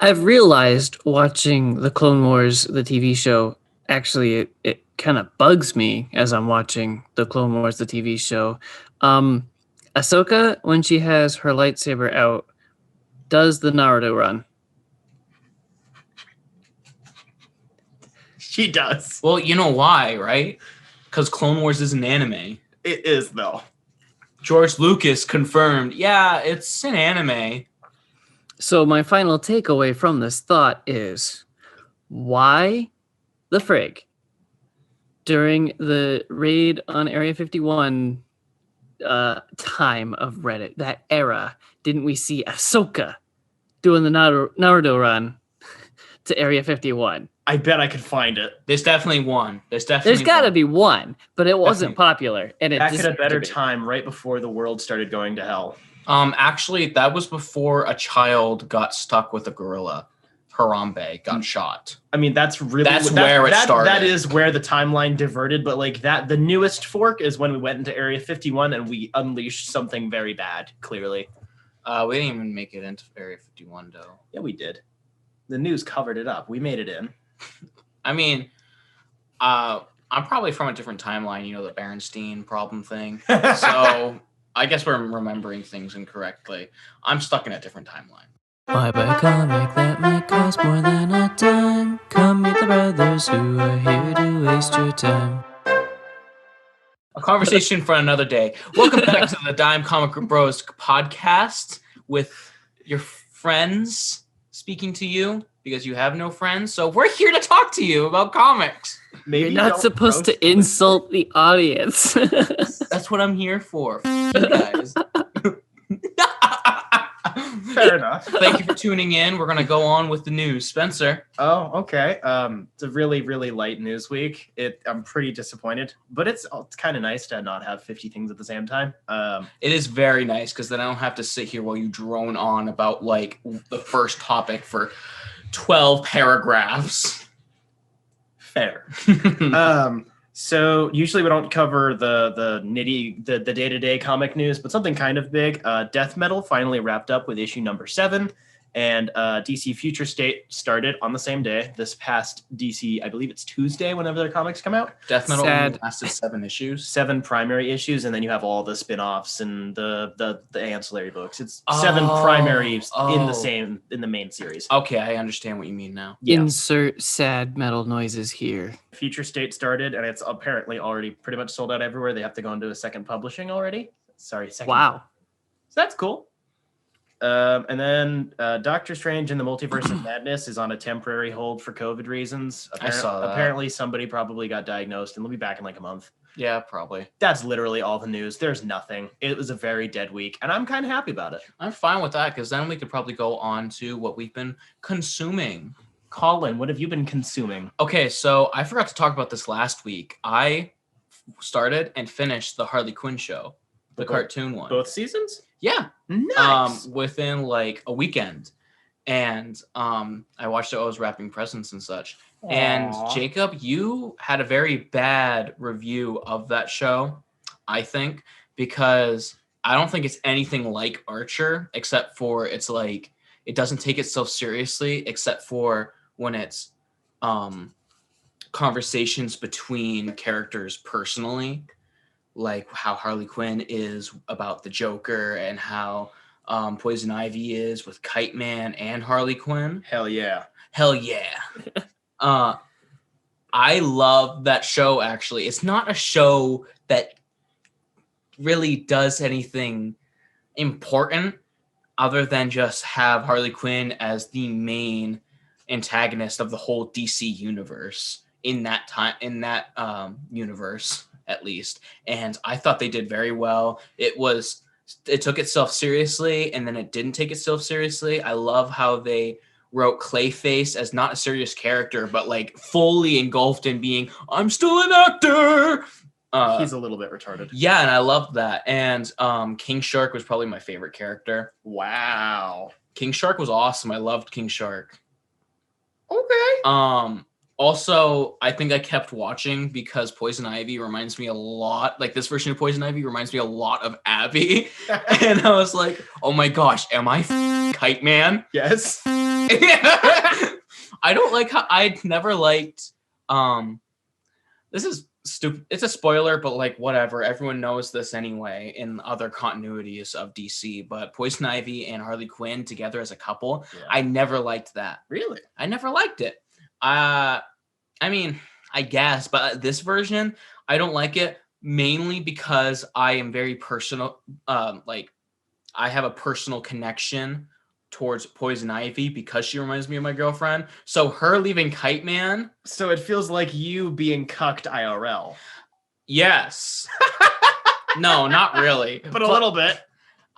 I've realized watching the Clone Wars, the TV show, actually it kind of bugs me as I'm watching the Clone Wars, the TV show. Ahsoka, when she has her lightsaber out, does the Naruto run. She does. Well, you know why, right? Because Clone Wars is an anime. It is, though. George Lucas confirmed, yeah, it's an anime. So my final takeaway from this thought is, why the frig during the raid on Area 51 time of Reddit, that era, didn't we see Ahsoka doing the Naruto run to Area 51? I bet I could find it. There's definitely one. There's got to be one, but it wasn't popular. And back at a better time, right before the world started going to hell. Actually, that was before a child got stuck with a gorilla. Harambe got shot. I mean, that's where it started. That is where the timeline diverted, but like that, the newest fork is when we went into Area 51 and we unleashed something very bad, clearly. We didn't even make it into Area 51, though. Yeah, we did. The news covered it up. We made it in. I mean, I'm probably from a different timeline, you know, the Berenstein problem thing. So I guess we're remembering things incorrectly. I'm stuck in a different timeline. Why buy a comic that might cost more than a dime? Come meet the brothers who are here to waste your time. A conversation for another day. Welcome back to the Dime Comic Bros podcast with your friends speaking to you because you have no friends. So we're here to talk to you about comics. Maybe you're not supposed to insult the audience. That's what I'm here for. You guys. Fair enough. Thank you for tuning in. We're going to go on with the news. Spencer. Oh, okay. It's a really, really light news week. I'm pretty disappointed, but it's kind of nice to not have 50 things at the same time. It is very nice because then I don't have to sit here while you drone on about like the first topic for 12 paragraphs. Fair. So usually we don't cover the day-to-day comic news, but something kind of big. Death Metal finally wrapped up with issue number 7, and DC Future State started on the same day. This past DC, I believe it's Tuesday, whenever their comics come out. Death Metal only lasted 7 issues. 7 primary issues, and then you have all the spin-offs and the ancillary books. It's 7 primaries in the main series. Okay, I understand what you mean now. Yeah. Insert sad metal noises here. Future State started, and it's apparently already pretty much sold out everywhere. They have to go into a second publishing already. Wow. So that's cool. And then Doctor Strange in the Multiverse of Madness is on a temporary hold for COVID reasons. I saw that. Apparently somebody probably got diagnosed and they'll be back in like a month. Yeah, probably. That's literally all the news. There's nothing. It was a very dead week, and I'm kind of happy about it. I'm fine with that, because then we could probably go on to what we've been consuming. Colin, what have you been consuming? Okay, so I forgot to talk about this last week. I started and finished the Harley Quinn show, the cartoon one. Both seasons? Yeah. Nice. Within like a weekend. And I watched it while I was wrapping presents and such. Aww. And Jacob, you had a very bad review of that show, I think, because I don't think it's anything like Archer, except for it's like it doesn't take itself seriously, except for when it's conversations between characters personally, like how Harley Quinn is about the Joker and how Poison Ivy is with Kite Man and Harley Quinn. Hell yeah. I love that show, actually. It's not a show that really does anything important other than just have Harley Quinn as the main antagonist of the whole DC universe in that universe, at least. And I thought they did very well. It took itself seriously, and then it didn't take itself seriously. I love how they wrote Clayface as not a serious character, but like fully engulfed in being, I'm still an actor. He's a little bit retarded. Yeah, and I loved that. And King Shark was probably my favorite character. Wow. King Shark was awesome. I loved King Shark. Okay. Also, I think I kept watching because Poison Ivy reminds me a lot, like this version of Poison Ivy reminds me a lot of Abby. And I was like, oh my gosh, am I Kite Man? Yes. And I don't like how I'd never liked. This is stupid. It's a spoiler, but like whatever. Everyone knows this anyway in other continuities of DC. But Poison Ivy and Harley Quinn together as a couple, I never liked that. Really? I never liked it. I mean, I guess, but this version, I don't like it mainly because I am very personal. Like, I have a personal connection towards Poison Ivy because she reminds me of my girlfriend. So her leaving Kite Man. So it feels like you being cucked IRL. Yes. No, not really. But a little bit.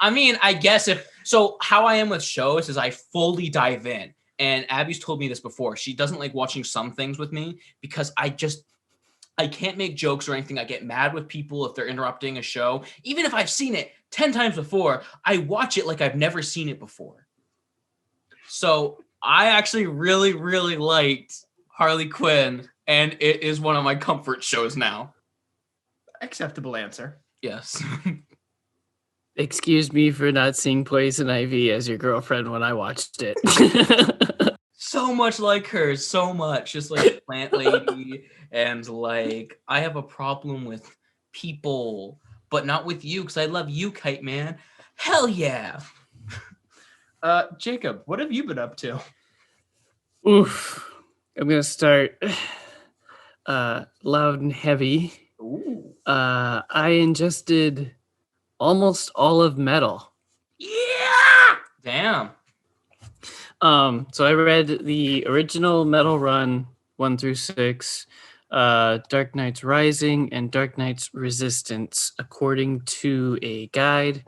I mean, I guess so how I am with shows is I fully dive in. And Abby's told me this before. She doesn't like watching some things with me because I can't make jokes or anything. I get mad with people if they're interrupting a show. Even if I've seen it 10 times before, I watch it like I've never seen it before. So I actually really, really liked Harley Quinn, and it is one of my comfort shows now. Acceptable answer. Yes. Excuse me for not seeing Poison Ivy as your girlfriend when I watched it. So much like her, so much. Just like Plant Lady, and like, I have a problem with people, but not with you, because I love you, Kite Man. Hell yeah. Jacob, what have you been up to? Oof. I'm going to start loud and heavy. Ooh. I ingested almost all of Metal. Yeah! Damn. So I read the original Metal run 1 through 6, Dark Knight's Rising, and Dark Knight's Resistance, according to a guide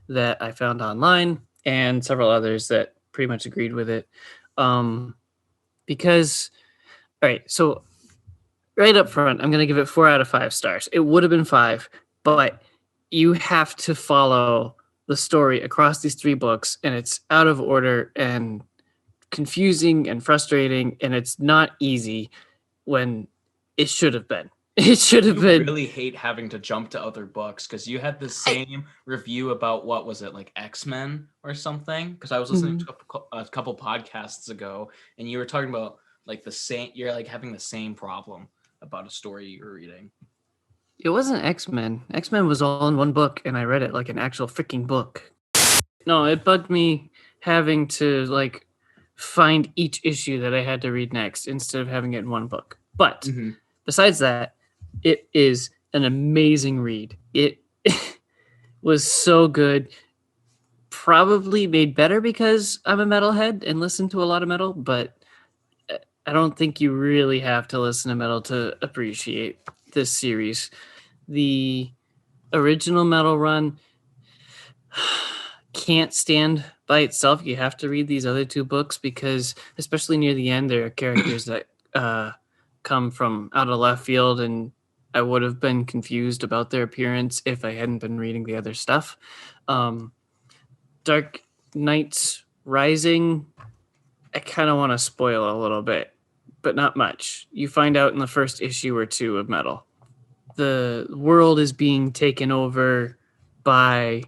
that I found online and several others that pretty much agreed with it. Because, all right, so right up front, I'm going to give it 4 out of 5 stars. It would have been 5, but you have to follow the story across these 3 books, and it's out of order and confusing and frustrating, and it's not easy when it should have been. It should have been. I really hate having to jump to other books because you had the same review about what was it, like X-Men or something? Because I was listening to a couple podcasts ago, and you were talking about like the same. You're like having the same problem about a story you were reading. It wasn't X-Men. X-Men was all in one book, and I read it like an actual freaking book. No, it bugged me having to like find each issue that I had to read next instead of having it in one book. But besides that, it is an amazing read. It was so good. Probably made better because I'm a metalhead and listen to a lot of metal, but I don't think you really have to listen to metal to appreciate this series. The original Metal run can't stand by itself. You have to read these other 2 books because, especially near the end, there are characters that come from out of left field, and I would have been confused about their appearance if I hadn't been reading the other stuff. Dark Knight's Rising, I kind of want to spoil a little bit, but not much. You find out in the first issue or 2 of Metal. The world is being taken over by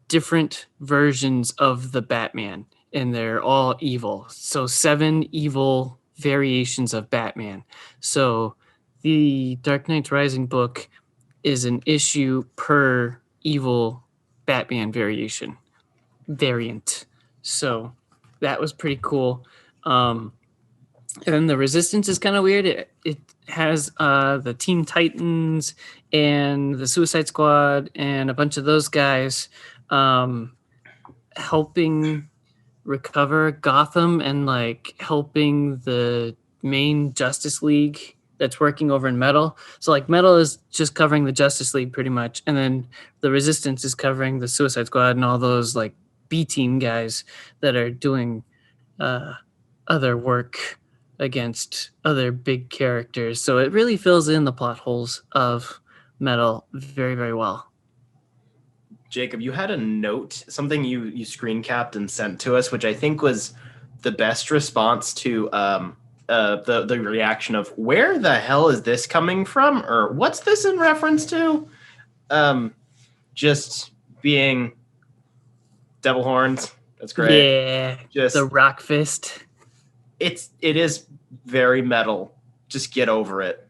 different versions of the Batman, and they're all evil. So 7 evil variations of Batman. So the Dark Knight's Rising book is an issue per evil Batman variant. So that was pretty cool. And then the Resistance is kind of weird. It has the Teen Titans and the Suicide Squad and a bunch of those guys helping recover Gotham and like helping the main Justice League that's working over in Metal. So like Metal is just covering the Justice League pretty much, and then the Resistance is covering the Suicide Squad and all those like B-team guys that are doing other work against other big characters. So it really fills in the plot holes of Metal very, very well. Jacob, you had a note, something you screen capped and sent to us, which I think was the best response to the reaction of where the hell is this coming from, or what's this in reference to? Just being devil horns. That's great. Yeah, Just the rock fist. it is very metal. Just get over it.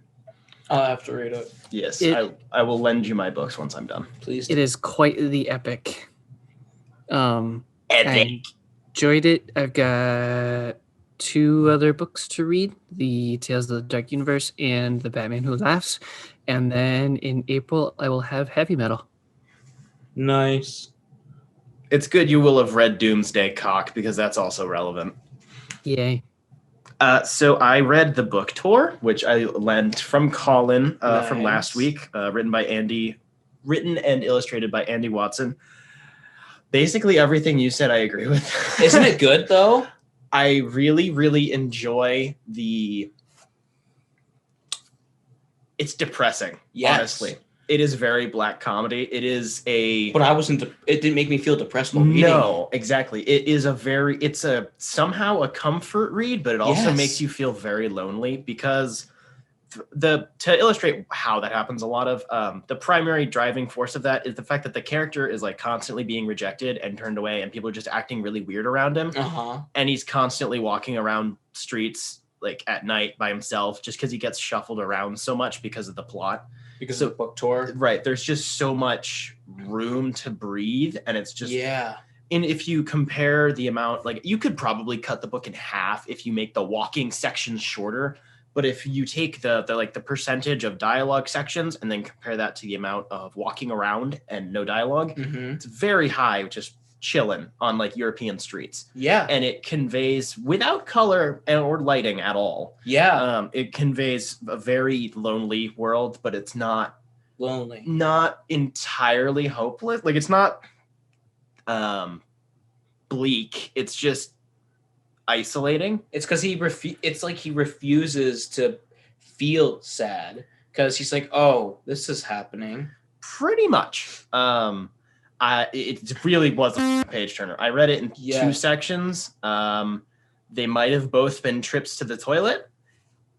I'll have to read it. Yes, I will lend you my books once I'm done. Please. It is quite the epic. I Epic. enjoyed it. I've got 2 other books to read: the Tales of the Dark Universe and The Batman Who Laughs. And then in April, I will have Heavy Metal. Nice. It's good you will have read Doomsday Cock because that's also relevant. Yay. So I read The Book Tour, which I lent from Colin from last Nice. week, written and illustrated by Andy Watson. Basically everything you said I agree with. Isn't it good though? I really, really enjoy it's depressing, Yes. honestly. It is very black comedy. It is But it didn't make me feel depressed while reading. No, exactly. It's somehow a comfort read, but it also Yes. makes you feel very lonely because to illustrate how that happens, a lot of the primary driving force of that is the fact that the character is like constantly being rejected and turned away, and people are just acting really weird around him. Uh-huh. And he's constantly walking around streets like at night by himself just because he gets shuffled around so much because of the plot. Because of the book tour. Right. There's just so much room to breathe, and it's just Yeah. And if you compare the amount, like you could probably cut the book in half if you make the walking sections shorter. But if you take the percentage of dialogue sections and then compare that to the amount of walking around and no dialogue, Mm-hmm. it's very high, just chilling on like European streets. Yeah. And it conveys without color or lighting at all. Yeah. It conveys a very lonely world, but it's not Lonely. entirely hopeless. Like it's not bleak. It's just isolating. It's because it's like he refuses to feel sad because he's like, oh, this is happening. Pretty much. It really was a page turner. I read it in 2 sections. They might have both been trips to the toilet,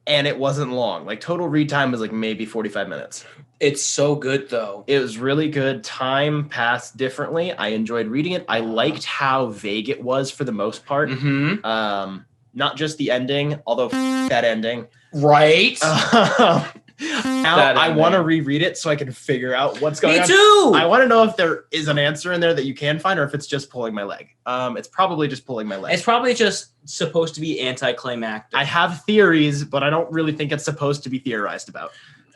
and it wasn't long. Like total read time was like maybe 45 minutes. It's so good though. It was really good. Time passed differently. I enjoyed reading it. I liked how vague it was for the most part. Mm-hmm. Not just the ending, although that ending. Right. Now I want to reread it so I can figure out what's going on. Me too. I want to know if there is an answer in there that you can find, or if it's just pulling my leg. It's probably just pulling my leg. It's probably just supposed to be anticlimactic. I have theories, but I don't really think it's supposed to be theorized about.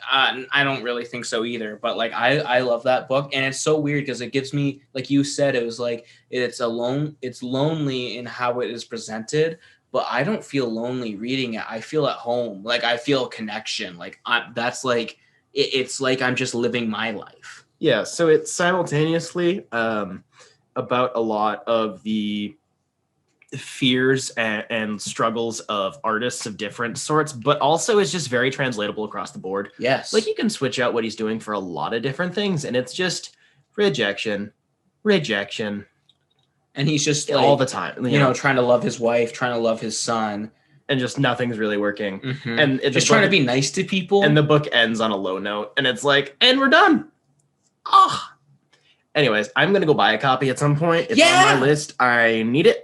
I don't really think so either, but like I love that book, and it's so weird because it gives me, like you said, it was like it's lonely in how it is presented, but I don't feel lonely reading it. I feel at home, like I feel a connection, like that's like it's like I'm just living my life. Yeah, so it's simultaneously about a lot of the fears and struggles of artists of different sorts, but also is just very translatable across the board. Yes. Like you can switch out what he's doing for a lot of different things, and it's just rejection. And he's just like, all the time, you know, trying to love his wife, trying to love his son. And just nothing's really working. Mm-hmm. And just trying to be nice to people. And the book ends on a low note, and it's like, and we're done. Oh. Anyways, I'm going to go buy a copy at some point. It's on my list. I need it.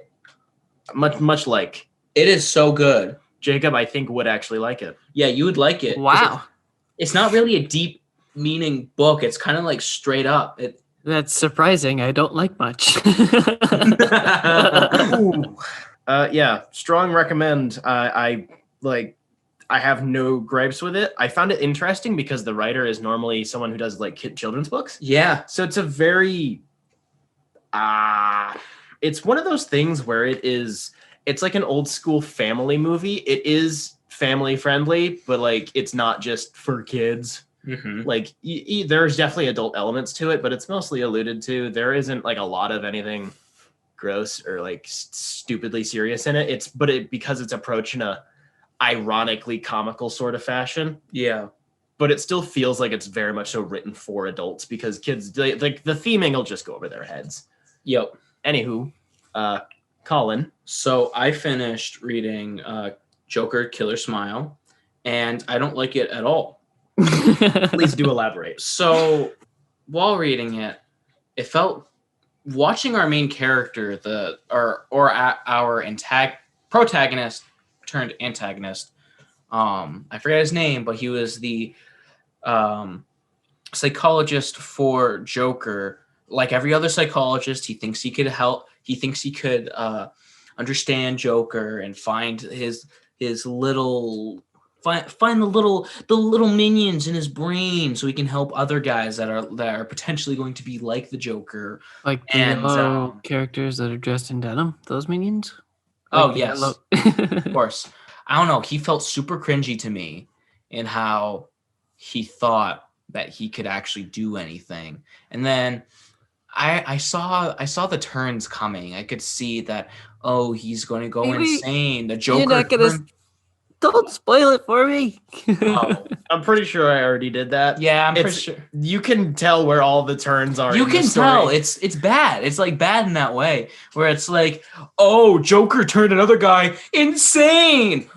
Much like. It is so good. Jacob, I think, would actually like it. Yeah, you would like it. Wow. It's not really a deep meaning book. It's kind of like straight up. That's surprising. I don't like much. Yeah, strong recommend. I have no gripes with it. I found it interesting because the writer is normally someone who does like children's books. Yeah. So it's a very it's one of those things where it's like an old school family movie. It is family friendly, but like it's not just for kids. Mm-hmm. Like there's definitely adult elements to it, but it's mostly alluded to. There isn't like a lot of anything gross or like stupidly serious in it. Because it's approached in a ironically comical sort of fashion. Yeah. But it still feels like it's very much so written for adults because kids, like the theming will just go over their heads. Yep. Anywho, Colin. So I finished reading Joker Killer Smile, and I don't like it at all. Please do elaborate. So while reading it, it felt watching our main character, our protagonist, turned antagonist. I forget his name, but he was the psychologist for Joker. Like every other psychologist, he thinks he could help. He thinks he could understand Joker and find his little find the little minions in his brain so he can help other guys that are potentially going to be like the Joker. Like the And, yellow characters that are dressed in denim, those minions? Oh, Like the yes. yellow- Of course. I don't know. He felt super cringy to me in how he thought that he could actually do anything. And then I saw the turns coming. I could see that, oh, he's going to go Wait, insane. The You're Joker not gonna turn- don't spoil it for me. Oh, I'm pretty sure I already did that. yeah, I'm pretty It's- sure. You can tell where all the turns are. You in the can story. tell it's bad. It's like bad in that way where it's like, oh, Joker turned another guy insane.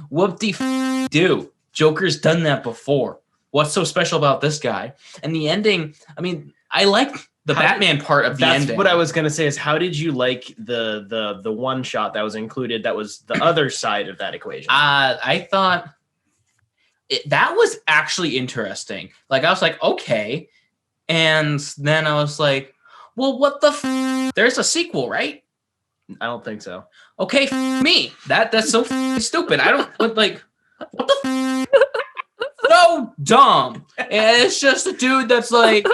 Do. Joker's done that before. What's so special about this guy? And the ending, I mean, I like the Batman part of the That's ending. what I was gonna say. Is how did you like the one shot that was included? That was the other side of that equation. I thought that was actually interesting. Like I was like, okay, and then I was like, well, what the? There's a sequel, right? I don't think so. Okay, me. That's so stupid. I don't like what the so dumb. And it's just a dude that's like,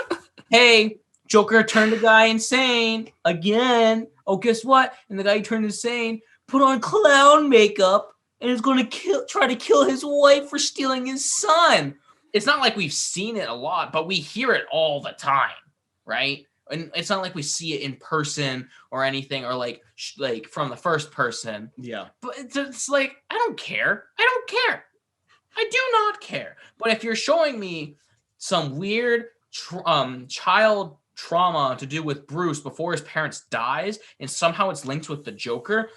hey, Joker turned a guy insane again. Oh, guess what? And the guy who turned insane put on clown makeup and is going to try to kill his wife for stealing his son. It's not like we've seen it a lot, but we hear it all the time, right? And it's not like we see it in person or anything, or like from the first person. Yeah. But it's like, I don't care. I do not care. But if you're showing me some weird child trauma to do with Bruce before his parents dies, and somehow it's linked with the Joker,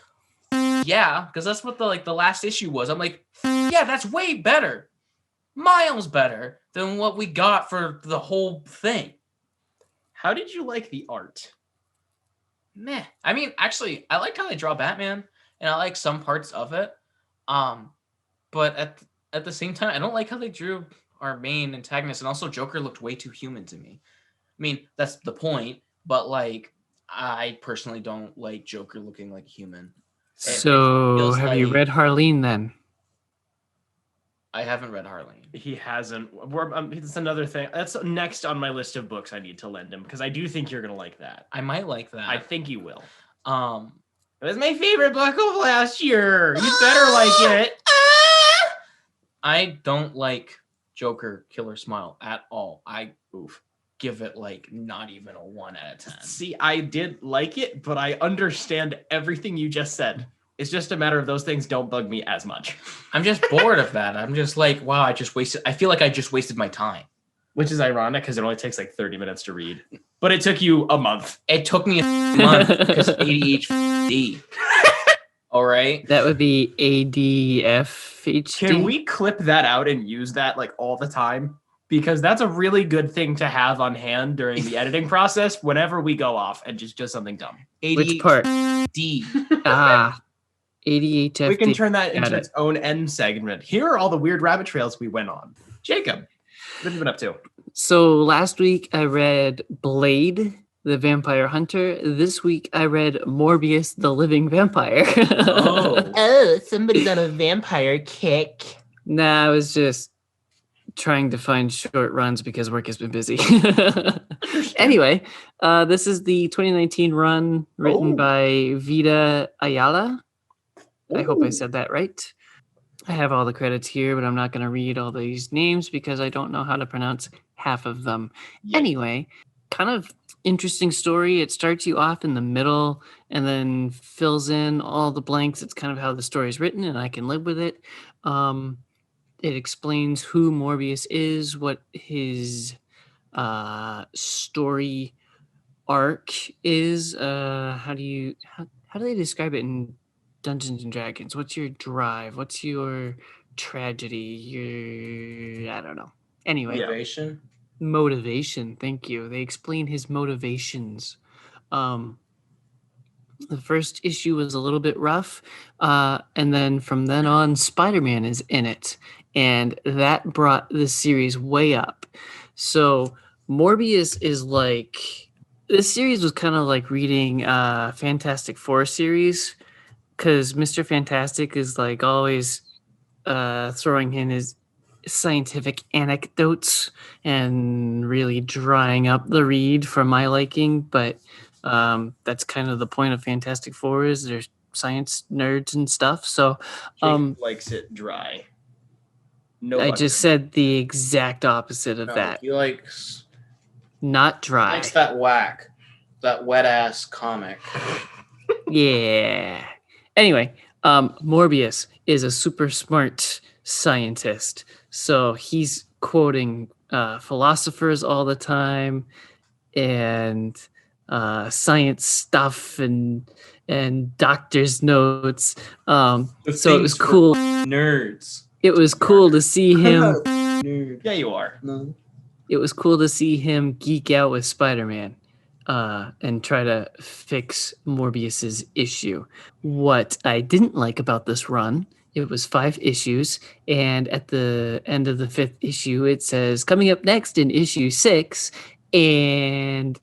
yeah, because that's what the last issue was. I'm like, yeah, that's way better, miles better than what we got for the whole thing. How did you like the art? Meh. I mean, actually, I liked how they draw Batman, and I like some parts of it. But at the same time, I don't like how they drew our main antagonist, and also Joker looked way too human to me. I mean, that's the point, but like, I personally don't like Joker looking like a human. So feels have you like- read Harleen then? I haven't read Harleen. He hasn't. It's another thing. That's next on my list of books I need to lend him because I do think you're gonna like that. I might like that. I think you will. It It was my favorite book of last year. You better like it. I don't like Joker Killer Smile at all. I give it like not even a 1 out of 10. See, I did like it, but I understand everything you just said. It's just a matter of those things don't bug me as much. I'm just bored of that. I'm just like, wow, I feel like I just wasted my time. Which is ironic because it only takes like 30 minutes to read. But it took you a month. It took me a month because ADHD. All right. That would be ADFHD. Can we clip that out and use that like all the time? Because that's a really good thing to have on hand during the editing process whenever we go off and just do something dumb. Which part? D. ADHD. We can turn that Got into it. its own end segment. Here are all the weird rabbit trails we went on. Jacob, what have you been up to? So last week I read Blade, the Vampire Hunter. This week I read Morbius, the Living Vampire. Oh, somebody's on a vampire kick. Nah, I was just trying to find short runs because work has been busy. Anyway, this is the 2019 run written by Vida Ayala. I hope I said that right. I have all the credits here, but I'm not going to read all these names because I don't know how to pronounce half of them. Yeah. Anyway, kind of interesting story. It starts you off in the middle and then fills in all the blanks. It's kind of how the story is written, and I can live with it. It explains who Morbius is, what his story arc is. How do they describe it in Dungeons and Dragons? What's your drive? What's your tragedy? I don't know. Anyway, Motivation. motivation. Thank you. They explain his motivations. The first issue was a little bit rough, and then from then on, Spider-Man is in it, and that brought the series way up. So Morbius is like this series was kind of like reading Fantastic Four series, because Mr. Fantastic is like always throwing in his scientific anecdotes and really drying up the read for my liking, but that's kind of the point of Fantastic Four is they're science nerds and stuff. So Jake likes it dry. No I butter. just said the exact opposite of that. He likes Not dry. that wet ass comic. Yeah. Anyway, Morbius is a super smart scientist. So he's quoting philosophers all the time and science stuff and doctor's notes. So it was cool. Nerds. It was cool to see him. Nerd. Yeah, you are. No. It was cool to see him geek out with Spider-Man and try to fix Morbius's issue. What I didn't like about this run, it was 5 issues, and at the end of the 5th issue, it says, coming up next in issue 6, and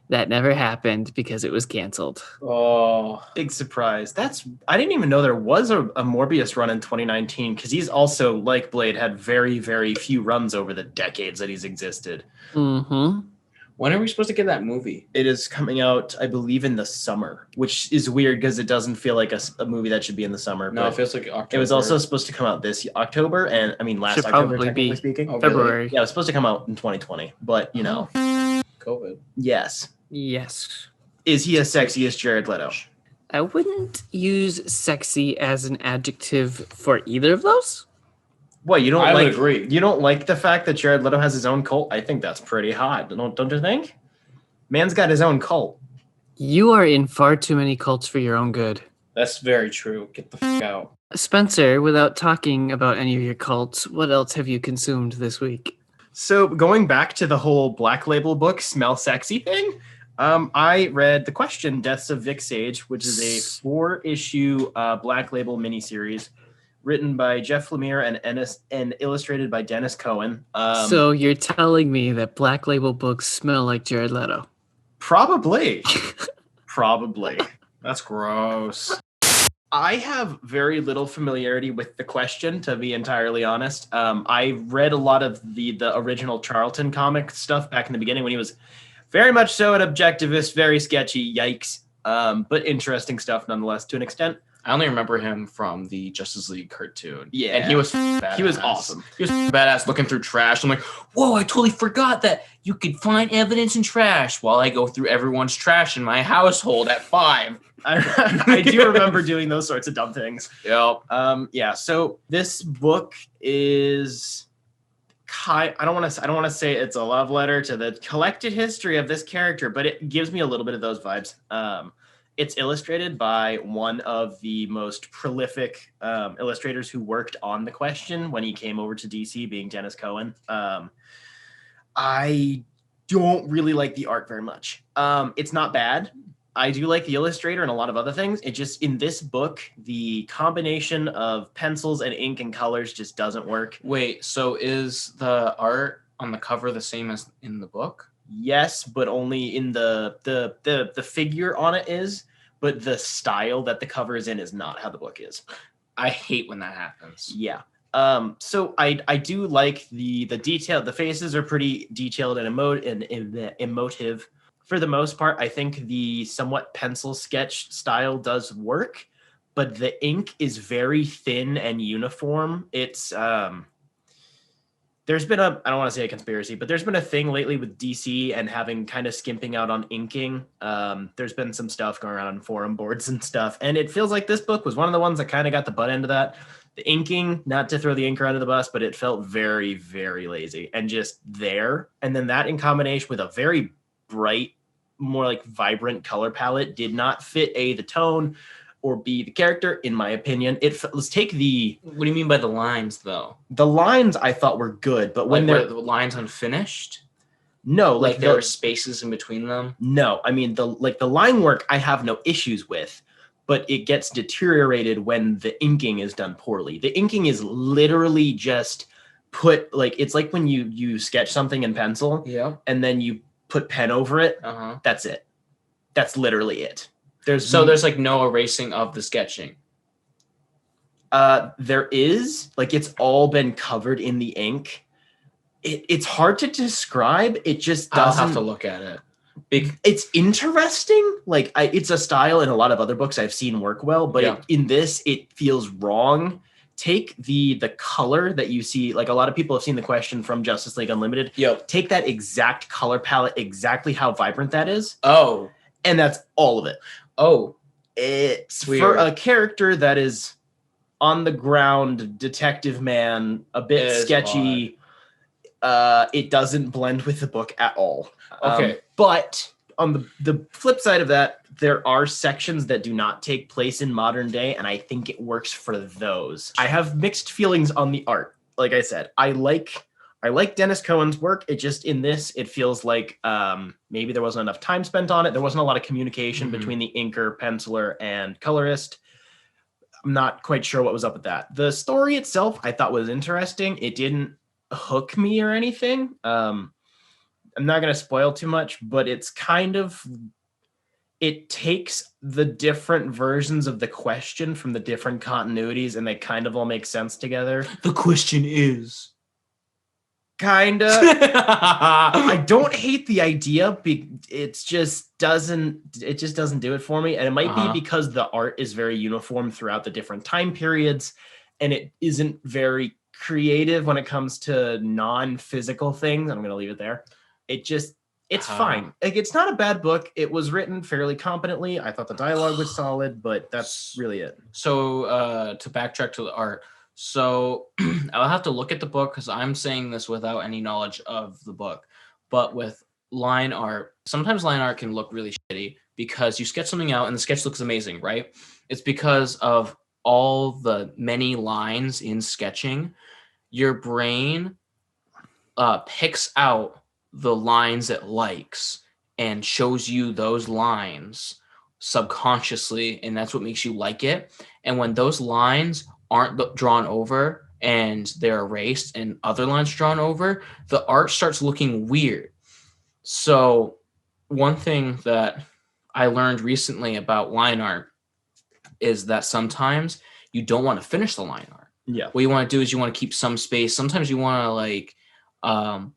that never happened because it was canceled. Oh. Big surprise. I didn't even know there was a Morbius run in 2019 because he's also, like Blade, had very, very few runs over the decades that he's existed. Mm-hmm. When are we supposed to get that movie? It is coming out, I believe, in the summer, which is weird because it doesn't feel like a movie that should be in the summer. No, but it feels like October. it was also supposed to come out this October, and I mean last Should October, probably technically be speaking. Oh, really? February. Yeah, it was supposed to come out in 2020, but you know, COVID. yes. Yes. Is he as sexy as Jared Leto? I wouldn't use sexy as an adjective for either of those. What, you don't I like? would agree. You don't like the fact that Jared Leto has his own cult? I think that's pretty hot. Don't you think? Man's got his own cult. You are in far too many cults for your own good. That's very true. Get the f out. Spencer, without talking about any of your cults, what else have you consumed this week? So going back to the whole Black Label book, Smell Sexy thing, I read The Question, Deaths of Vic Sage, which is a 4-issue Black Label miniseries written by Jeff Lemire and illustrated by Dennis Cohen. So you're telling me that Black Label books smell like Jared Leto? Probably. Probably. That's gross. I have very little familiarity with The Question, to be entirely honest. I read a lot of the original Charlton comic stuff back in the beginning when he was very much so an objectivist, very sketchy, yikes. But interesting stuff nonetheless to an extent. I only remember him from the Justice League cartoon. Yeah. And he was badass. He was awesome. He was badass looking through trash. I'm like, whoa, I totally forgot that you could find evidence in trash while I go through everyone's trash in my household at 5. I do remember doing those sorts of dumb things. Yep. Yeah, so this book is I don't want to say it's a love letter to the collected history of this character, but it gives me a little bit of those vibes. It's illustrated by one of the most prolific illustrators who worked on The Question when he came over to DC, being Dennis Cohen. I don't really like the art very much. It's not bad. I do like the illustrator and a lot of other things. It just, in this book, the combination of pencils and ink and colors just doesn't work. Wait, so is the art on the cover the same as in the book? Yes, but only in the figure on it is, but the style that the cover is in is not how the book is. I hate when that happens. Yeah. So I do like the detail. The faces are pretty detailed and emotive. For the most part, I think the somewhat pencil sketch style does work, but the ink is very thin and uniform. It's there's been I don't want to say a conspiracy, but there's been a thing lately with DC and having kind of skimping out on inking. There's been some stuff going around on forum boards and stuff, and it feels like this book was one of the ones that kind of got the butt end of that. The inking, not to throw the inker under the bus, but it felt very, very lazy and just there. And then that in combination with a very bright, more like vibrant color palette did not fit the tone or B, the character, in my opinion. Let's take the... What do you mean by the lines, though? The lines I thought were good, but when were the lines unfinished? No, Like there are spaces in between them? No, I mean the line work I have no issues with, but it gets deteriorated when the inking is done poorly. The inking is literally just put like it's like when you sketch something in pencil, Yeah. and then you put pen over it. Uh-huh. That's it. That's literally it. There's like no erasing of the sketching. There is, like, it's all been covered in the ink. It's hard to describe. It just doesn't. I'll have to look at it. It's interesting. Like, it's a style in a lot of other books I've seen work well, but in this, it feels wrong. Take the color that you see. Like, a lot of people have seen the question from Justice League Unlimited. Yep. Take that exact color palette, exactly how vibrant that is. Oh. And that's all of it. Oh. It's weird. For a character that is on the ground, detective man, a bit sketchy. It doesn't blend with the book at all. Okay. But on the flip side of that, there are sections that do not take place in modern day, and I think it works for those. I have mixed feelings on the art. Like I said, I like Dennis Cohen's work. It just, in this, it feels like maybe there wasn't enough time spent on it. There wasn't a lot of communication between the inker, penciler, and colorist. I'm not quite sure what was up with that. The story itself, I thought, was interesting. It didn't hook me or anything. I'm not going to spoil too much, but it's kind of, it takes the different versions of the question from the different continuities, and they kind of all make sense together. The question is... Kinda. I don't hate the idea. It just doesn't do it for me. And it might be because the art is very uniform throughout the different time periods, and it isn't very creative when it comes to non-physical things. I'm going to leave it there. It's fine. Like, it's not a bad book. It was written fairly competently. I thought the dialogue was solid, but that's really it. So to backtrack to the art, so I'll have to look at the book because I'm saying this without any knowledge of the book. But with line art, sometimes line art can look really shitty because you sketch something out and the sketch looks amazing, right? It's because of all the many lines in sketching. Your brain picks out the lines it likes and shows you those lines subconsciously, and that's what makes you like it. And when those lines aren't drawn over and they're erased and other lines drawn over, the art starts looking weird. So one thing that I learned recently about line art is that sometimes you don't want to finish the line art. Yeah. What you want to do is you want to keep some space. Sometimes you want to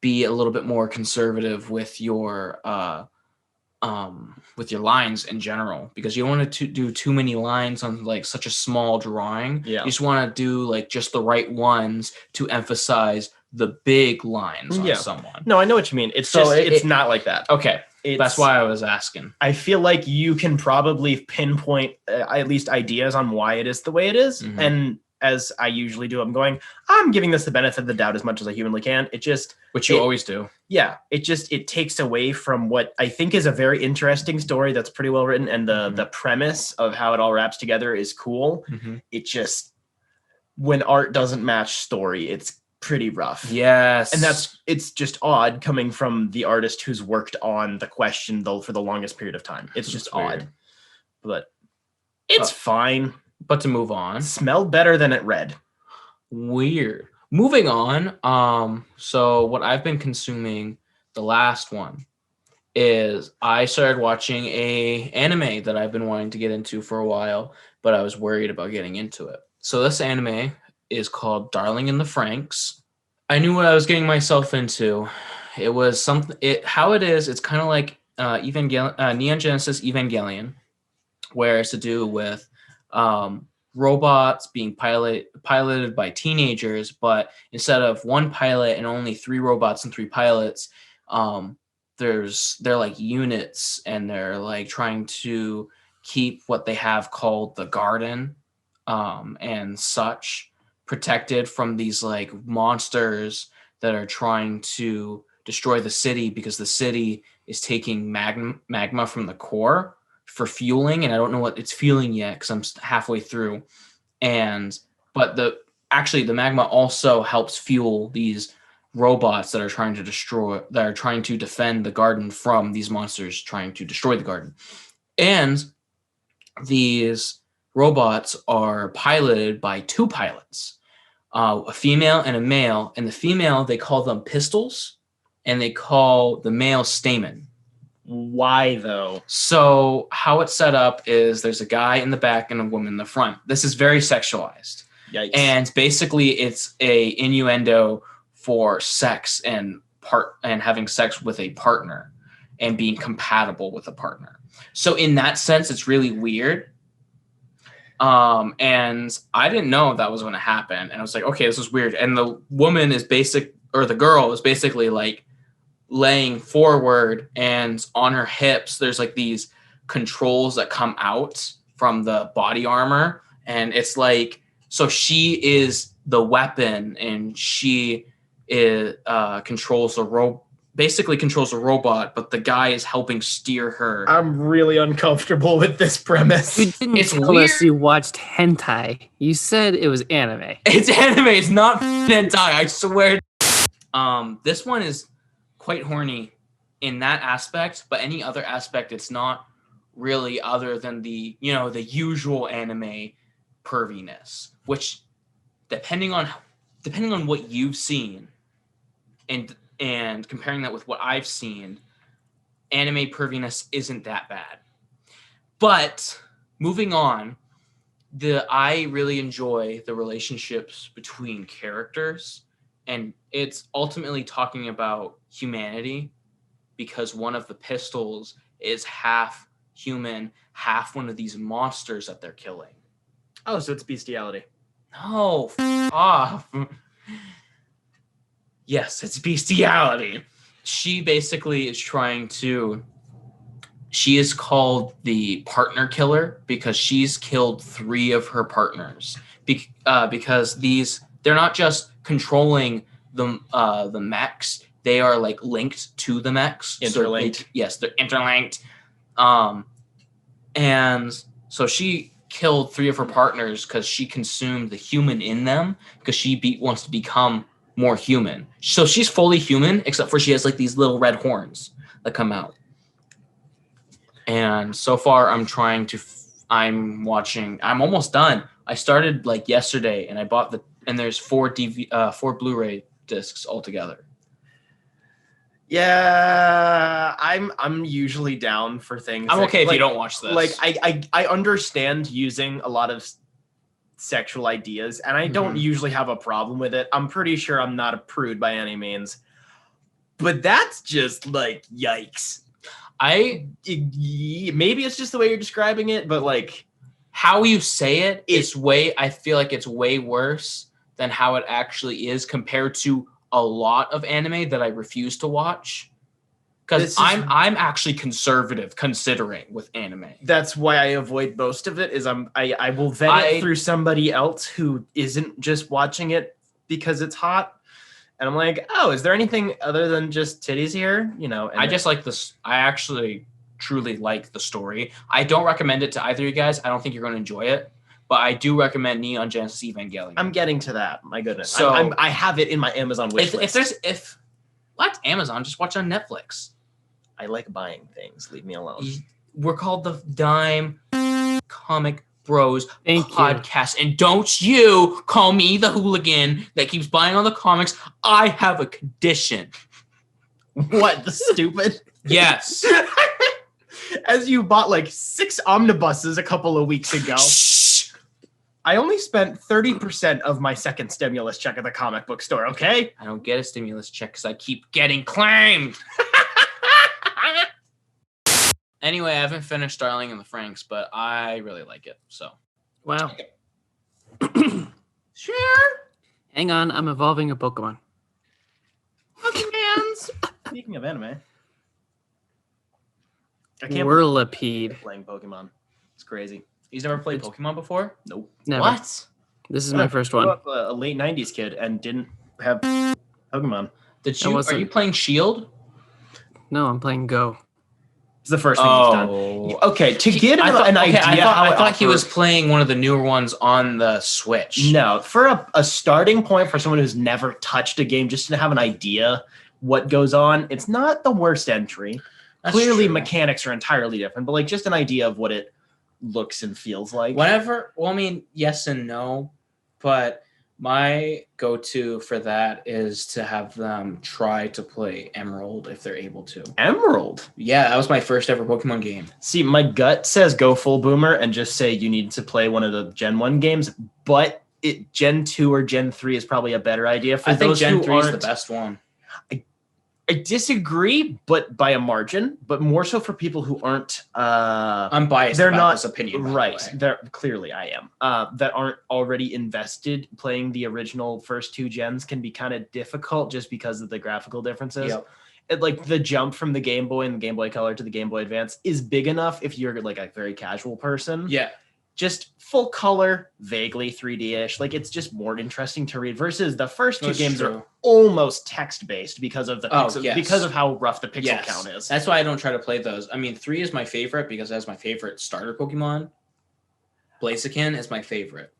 be a little bit more conservative with your lines in general, because you don't want to do too many lines on like such a small drawing. Yeah. You just want to do like just the right ones to emphasize the big lines on someone. No, I know what you mean. It's not like that. Okay. That's why I was asking. I feel like you can probably pinpoint at least ideas on why it is the way it is. Mm-hmm. And as I usually do, I'm giving this the benefit of the doubt as much as I humanly can. Which you always do. Yeah. It takes away from what I think is a very interesting story that's pretty well written. And the premise of how it all wraps together is cool. Mm-hmm. It just, when art doesn't match story, it's pretty rough. Yes. And it's just odd coming from the artist who's worked on the question for the longest period of time. It's just odd. But it's fine. But to move on. Smelled better than it read. Weird. Moving on. So what I've been consuming, the last one, is I started watching a anime that I've been wanting to get into for a while, but I was worried about getting into it. So this anime is called Darling in the Franxx. I knew what I was getting myself into. It was something. It's kind of like Neon Genesis Evangelion, where it's to do with robots being piloted by teenagers, but instead of one pilot and only 3 robots and 3 pilots, they're like units, and they're like trying to keep what they have called the garden and such protected from these like monsters that are trying to destroy the city, because the city is taking magma from the core for fueling, and I don't know what it's fueling yet because I'm halfway through. But the magma also helps fuel these robots that are trying to defend the garden from these monsters trying to destroy the garden. And these robots are piloted by 2 pilots, a female and a male. And the female, they call them pistols, and they call the male stamen. Why though? So how it's set up is there's a guy in the back and a woman in the front. This is very sexualized. Yikes. And basically it's a innuendo for sex and having sex with a partner and being compatible with a partner. So in that sense, it's really weird. And I didn't know that was going to happen. And I was like, okay, this is weird. And the woman is the girl is basically like laying forward, and on her hips, there's like these controls that come out from the body armor. And it's like, so she is the weapon, and she controls the robot, but the guy is helping steer her. I'm really uncomfortable with this premise. You didn't It's tell weird. us you watched hentai. You said it was anime. It's anime. It's not hentai. I swear. This one is quite horny in that aspect, but any other aspect, it's not really, other than the usual anime perviness, which depending on what you've seen and comparing that with what I've seen, anime perviness isn't that bad. But moving on, I really enjoy the relationships between characters, and it's ultimately talking about humanity, because one of the pistols is half human, half one of these monsters that they're killing. Oh, so it's bestiality. No, off. Yes, it's bestiality. She basically is she is called the partner killer because she's killed 3 of her partners. Because they're not just controlling the mechs, they are like linked to the mechs. Interlinked. Yes, they're interlinked. And so she killed 3 of her partners because she consumed the human in them, because she wants to become more human. So she's fully human, except for she has like these little red horns that come out. And so far I'm almost done. I started like yesterday, and I bought and there's 4 Blu-ray discs altogether. Yeah, I'm usually down for things. I'm okay if you don't watch this. Like I understand using a lot of sexual ideas, and I don't usually have a problem with it. I'm pretty sure I'm not a prude by any means. But that's just like yikes. Maybe it's just the way you're describing it, but like how you say it is I feel like it's way worse than how it actually is compared to a lot of anime that I refuse to watch. Because I'm actually conservative considering with anime. That's why I avoid most of it. I will vet it through somebody else who isn't just watching it because it's hot. And I'm like, oh, is there anything other than just titties here? And I just like this. I actually truly like the story. I don't recommend it to either of you guys. I don't think you're going to enjoy it. But I do recommend Neon Genesis Evangelion. I'm getting to that. My goodness. So I have it in my Amazon wish list. If watch Amazon, just watch on Netflix. I like buying things. Leave me alone. We're called the Dime Comic Bros Thank podcast. And don't you call me the hooligan that keeps buying all the comics. I have a condition. What? The stupid? Yes. As you bought like 6 omnibuses a couple of weeks ago. Shh. I only spent 30% of my second stimulus check at the comic book store, okay? I don't get a stimulus check because I keep getting claimed. Anyway, I haven't finished Darling in the Franxx, but I really like it. So, Wow. Sure. Hang on, I'm evolving a Pokemon. Pokemans. Speaking of anime, I can't Whirlipede. believe playing Pokemon. It's crazy. He's never played Pokemon before? Nope. Never. What? This is my first one. I grew up a late 90s kid and didn't have Pokemon. Are you playing Shield? No, I'm playing Go. It's the first thing he's done. Okay, to get an idea I thought he was playing one of the newer ones on the Switch. No, for a starting point for someone who's never touched a game, just to have an idea what goes on, it's not the worst entry. That's Clearly, true. mechanics are entirely different, but like just an idea of what it looks and feels like. Yes and no, but my go-to for that is to have them try to play Emerald if they're able to. Emerald? Yeah, that was my first ever Pokemon game. See, my gut says go full boomer and just say you need to play one of the Gen 1 games, but Gen 2 or Gen 3 is probably a better idea for I think those Gen who 3 is the aren't- best one. I disagree, but by a margin, but more so for people who aren't I'm biased they're about not this opinion. by the right. way. They're clearly I am. That aren't already invested. Playing the original first 2 gens can be kind of difficult just because of the graphical differences. Yep. Like the jump from the Game Boy and the Game Boy Color to the Game Boy Advance is big enough if you're like a very casual person. Yeah. Just full color, vaguely 3D-ish. Like it's just more interesting to read versus the first 2 That's games true. are almost text-based because of the yes. because of how rough the pixel Yes. count is. That's why I don't try to play those. I mean, 3 is my favorite because that's my favorite starter Pokemon. Blaziken is my favorite.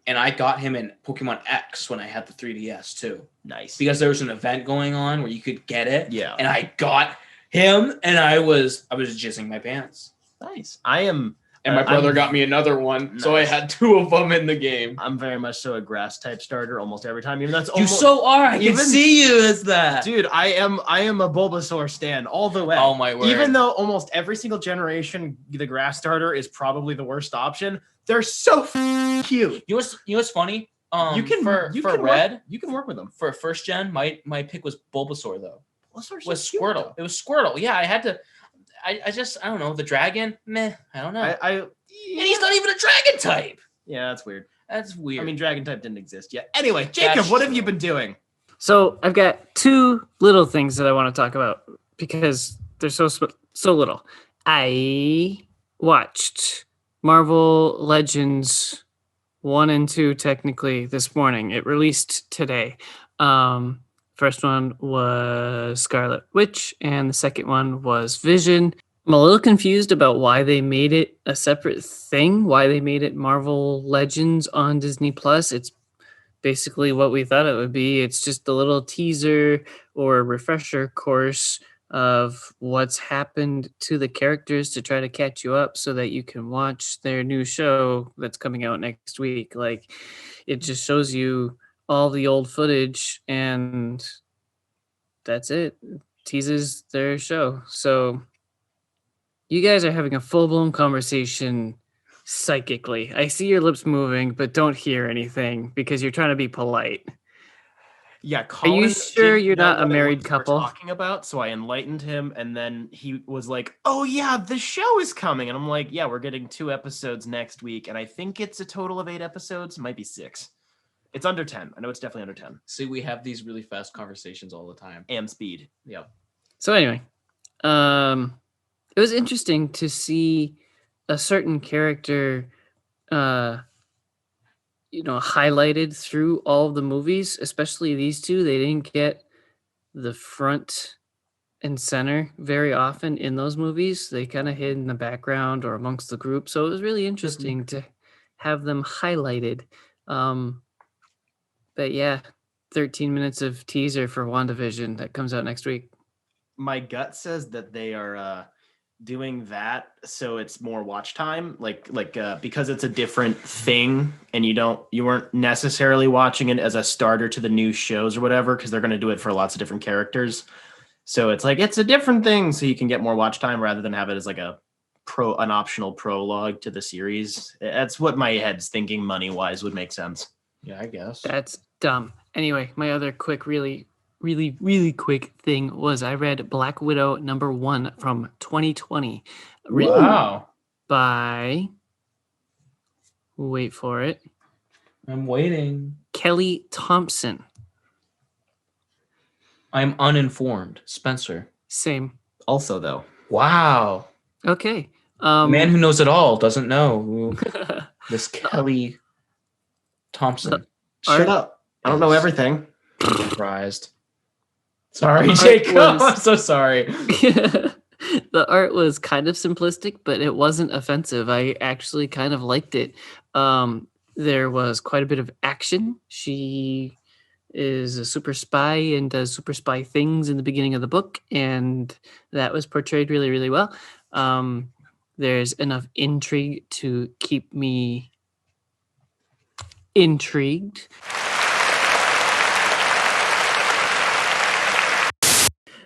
And I got him in Pokemon X when I had the 3DS too. Nice. Because there was an event going on where you could get it. Yeah. And I got him and I was jizzing my pants. Nice. I am And my brother I'm- got me another one, so I Nice. had 2 of them in the game. I'm very much so a grass type starter almost every time. Even that's You almost, so are. I can even- see you as that. dude. I am a Bulbasaur stan all the way. Oh my word. Even though almost every single generation the grass starter is probably the worst option, they're so cute. You know what's funny? You can for work- red you can work with them. for first gen. My pick was Bulbasaur though. Bulbasaur's Was so cute, Squirtle. though. It was Squirtle. Yeah, I had to. I just I don't know the dragon. Meh. I don't know. And he's not even a dragon type. Yeah, that's weird. That's weird. I mean, dragon type didn't exist yet. Anyway, Jacob, That's what have true. you been doing? So I've got 2 little things that I want to talk about because they're so little. I watched Marvel Legends 1 and 2 technically this morning. It released today. First one was Scarlet Witch, and the second one was Vision. I'm a little confused about why they made it a separate thing, why they made it Marvel Legends on Disney Plus. It's basically what we thought it would be. It's just a little teaser or refresher course of what's happened to the characters to try to catch you up so that you can watch their new show that's coming out next week. Like, it just shows you all the old footage and that's it. Teases their show. So you guys are having a full-blown conversation psychically. I see your lips moving, but don't hear anything because you're trying to be polite. Yeah, Are Colin you sure didn't you're know not a what it married was we were couple? talking about, so I enlightened him, and then he was like, "Oh yeah, the show is coming," and I'm like, "Yeah, we're getting 2 episodes next week, and I think it's a total of 8 episodes. It might be 6. It's under 10. I know it's definitely under 10. See, we have these really fast conversations all the time. Am speed. Yep. So anyway, it was interesting to see a certain character highlighted through all of the movies, especially these 2. They didn't get the front and center very often in those movies. They kind of hid in the background or amongst the group. So it was really interesting to have them highlighted. But yeah, 13 minutes of teaser for WandaVision that comes out next week. My gut says that they are doing that so it's more watch time, like because it's a different thing, and you weren't necessarily watching it as a starter to the new shows or whatever, because they're going to do it for lots of different characters. So it's like it's a different thing, so you can get more watch time rather than have it as like an optional prologue to the series. That's what my head's thinking. Money wise, would make sense. Yeah, I guess. That's dumb. Anyway, my other quick, really quick thing was I read Black Widow #1 from 2020. Written Wow. by, wait for it, I'm waiting. Kelly Thompson. I'm uninformed. Spencer. Same. Also, though, Wow. Okay. The man who knows it all doesn't know who this Kelly Thompson. shut up. I don't know everything. Surprised. Sorry, Art Jacob. was- I'm so sorry. The art was kind of simplistic, but it wasn't offensive. I actually kind of liked it. There was quite a bit of action. She is a super spy and does super spy things in the beginning of the book, and that was portrayed really, really well. There's enough intrigue to keep me intrigued.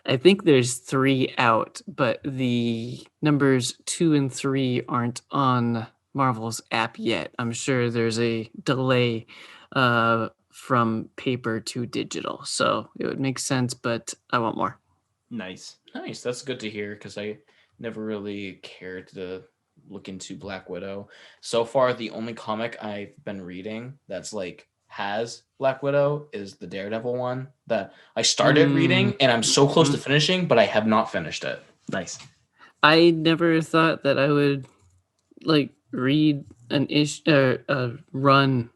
I think there's 3 out, but the numbers 2 and 3 aren't on Marvel's app yet. I'm sure there's a delay from paper to digital, so it would make sense, but I want more. Nice. That's good to hear because I never really cared to look into Black Widow. So far, the only comic I've been reading that's like has Black Widow is the Daredevil one that I started reading, and I'm so close to finishing, but I have not finished it. Nice. I never thought that I would like read a run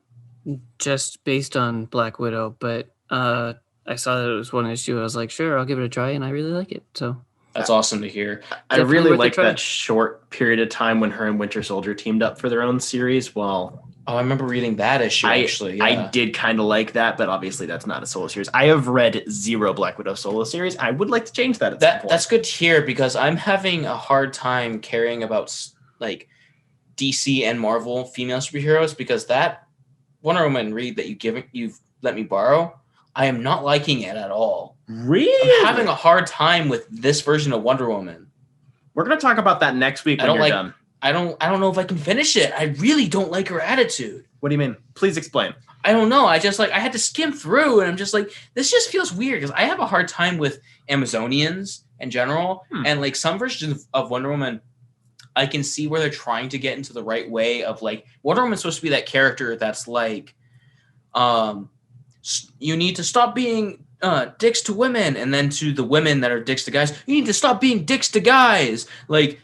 just based on Black Widow, but I saw that it was 1 issue. I was like, sure, I'll give it a try, and I really like it. So that's awesome to hear. I really like that short period of time when her and Winter Soldier teamed up for their own series. Well, I remember reading that issue, actually. Yeah. I did kind of like that, but obviously that's not a solo series. I have read 0 Black Widow solo series. I would like to change that at some point. That's good to hear because I'm having a hard time caring about like DC and Marvel female superheroes because that Wonder Woman read that you've let me borrow, I am not liking it at all. Really? I'm having a hard time with this version of Wonder Woman. We're going to talk about that next week when you're done. I don't know if I can finish it. I really don't like her attitude. What do you mean? Please explain. I don't know. I just I had to skim through and I'm just like, this just feels weird because I have a hard time with Amazonians in general. And like some versions of Wonder Woman, I can see where they're trying to get into the right way of like Wonder Woman's supposed to be that character that's like, you need to stop being dicks to women, and then to the women that are dicks to guys, you need to stop being dicks to guys. Like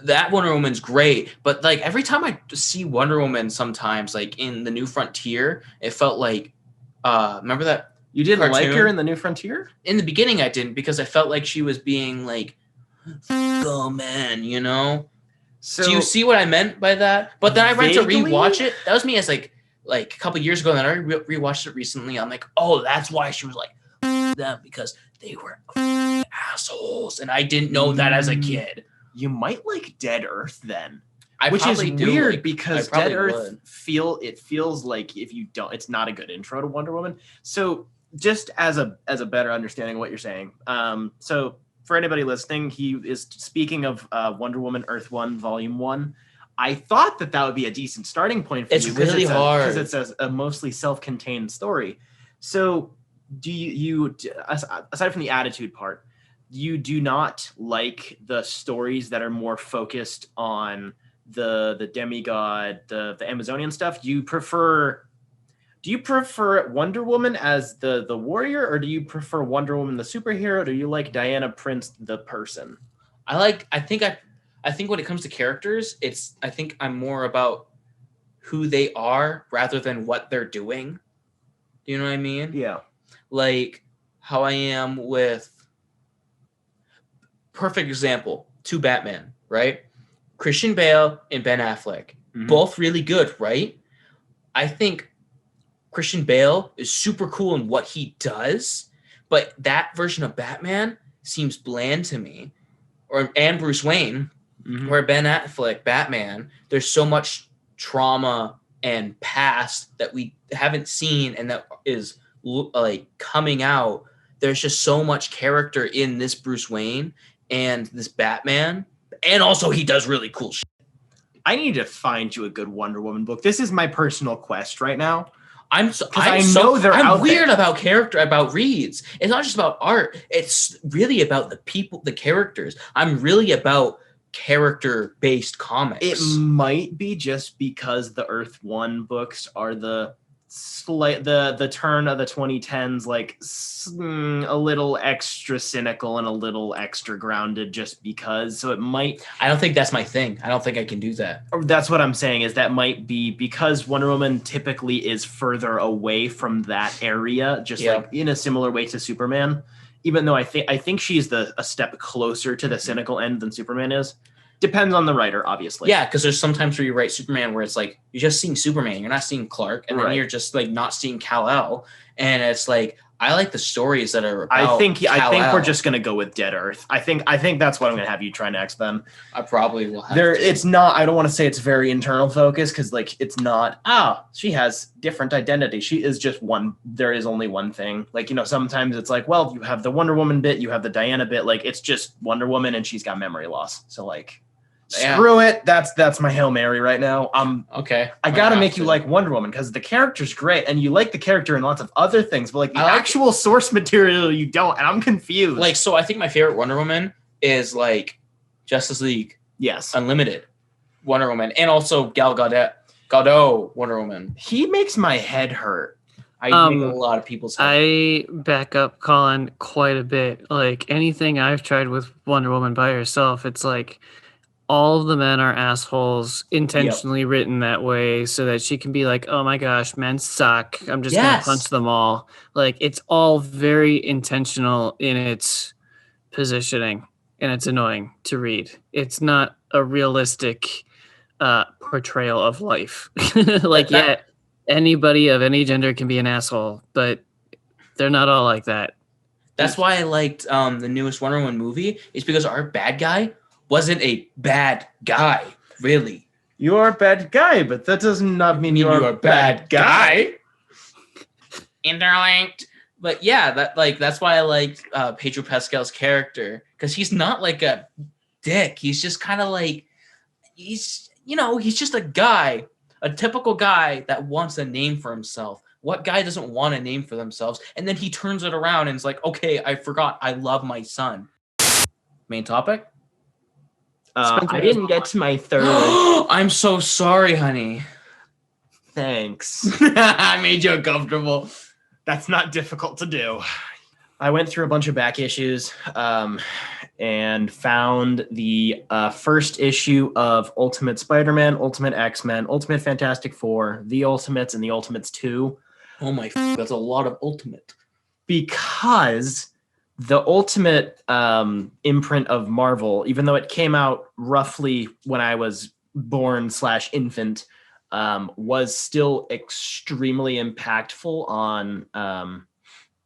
that Wonder Woman's great, but like every time I see Wonder Woman, sometimes like in the New Frontier, it felt like remember that you didn't cartoon? Like her in the New Frontier? In the beginning, I didn't because I felt like she was being like, "Oh man," you know. So do you see what I meant by that? But then I went to rewatch it. That was me as like a couple years ago. And then I rewatched it recently. I'm like, oh, that's why she was like them because they were assholes, and I didn't know that as a kid. You might like Dead Earth then, which is weird because Dead Earth feels like if you don't, it's not a good intro to Wonder Woman. So just as a better understanding of what you're saying, so for anybody listening, he is speaking of Wonder Woman Earth 1 Volume 1. I thought that would be a decent starting point for you. It's really hard because it's a mostly self-contained story. So do you aside from the attitude part, you do not like the stories that are more focused on the demigod, the Amazonian stuff? Do you prefer Wonder Woman as the warrior, or do you prefer Wonder Woman the superhero? Do you like Diana Prince the person? I think when it comes to characters, I think I'm more about who they are rather than what they're doing. Do you know what I mean? Yeah. Like how I am with perfect example, 2 Batman, right? Christian Bale and Ben Affleck, both really good, right? I think Christian Bale is super cool in what he does, but that version of Batman seems bland to me. And Bruce Wayne, where Ben Affleck, Batman, there's so much trauma and past that we haven't seen and that is like coming out. There's just so much character in this Bruce Wayne and this Batman, and also he does really cool shit. I need to find you a good Wonder Woman book. This is my personal quest right now. I'm weird about reads. It's not just about art. It's really about the people, the characters. I'm really about character-based comics. It might be just because the Earth 1 books are the turn of the 2010s, like a little extra cynical and a little extra grounded just because. So it might... I don't think that's my thing. I don't think I can do that. That's what I'm saying, is that might be because Wonder Woman typically is further away from that area, just like in a similar way to Superman. even though I think she's a step closer to the cynical end than Superman is. Depends on the writer, obviously. Yeah, because there's sometimes where you write Superman where it's like you're just seeing Superman, you're not seeing Clark, and then you're just like not seeing Kal-El, and it's like I like the stories that are about I think Kal-El. we're just gonna go with Dead Earth. I think that's what I'm gonna have you try next then. I probably will have There, to. it's not. I don't want to say it's very internal focus because like it's not. She has different identity. She is just one. There is only one thing. Like sometimes it's like, well, you have the Wonder Woman bit, you have the Diana bit. Like it's just Wonder Woman and she's got memory loss. So like. Screw it. That's my Hail Mary right now. Okay. I gotta make you like Wonder Woman because the character's great and you like the character in lots of other things, but like the actual source material you don't, and I'm confused. Like, so I think my favorite Wonder Woman is like Justice League. Yes. Unlimited Wonder Woman. And also Gal Gadot Wonder Woman. He makes my head hurt. I make a lot of people's head. I back up Colin quite a bit. Like anything I've tried with Wonder Woman by herself, it's like all of the men are assholes, intentionally written that way so that she can be like, oh my gosh, men suck. I'm just going to punch them all. Like, it's all very intentional in its positioning, and it's annoying to read. It's not a realistic portrayal of life. Anybody of any gender can be an asshole, but they're not all like that. That's why I liked the newest Wonder Woman movie, is because our bad guy wasn't a bad guy, really. You're a bad guy, but that does not mean you're a bad guy. Interlinked. But yeah, that's why I liked Pedro Pascal's character, because he's not like a dick. He's just kind of like he's just a guy, a typical guy that wants a name for himself. What guy doesn't want a name for themselves? And then he turns it around and is like, okay, I forgot I love my son. Main topic? I didn't get to my third. I'm so sorry, honey. Thanks. I made you uncomfortable. That's not difficult to do. I went through a bunch of back issues and found the first issue of Ultimate Spider-Man, Ultimate X-Men, Ultimate Fantastic Four, The Ultimates, and The Ultimates 2. Oh my, that's a lot of Ultimate. Because the Ultimate imprint of Marvel, even though it came out roughly when I was born/infant, was still extremely impactful on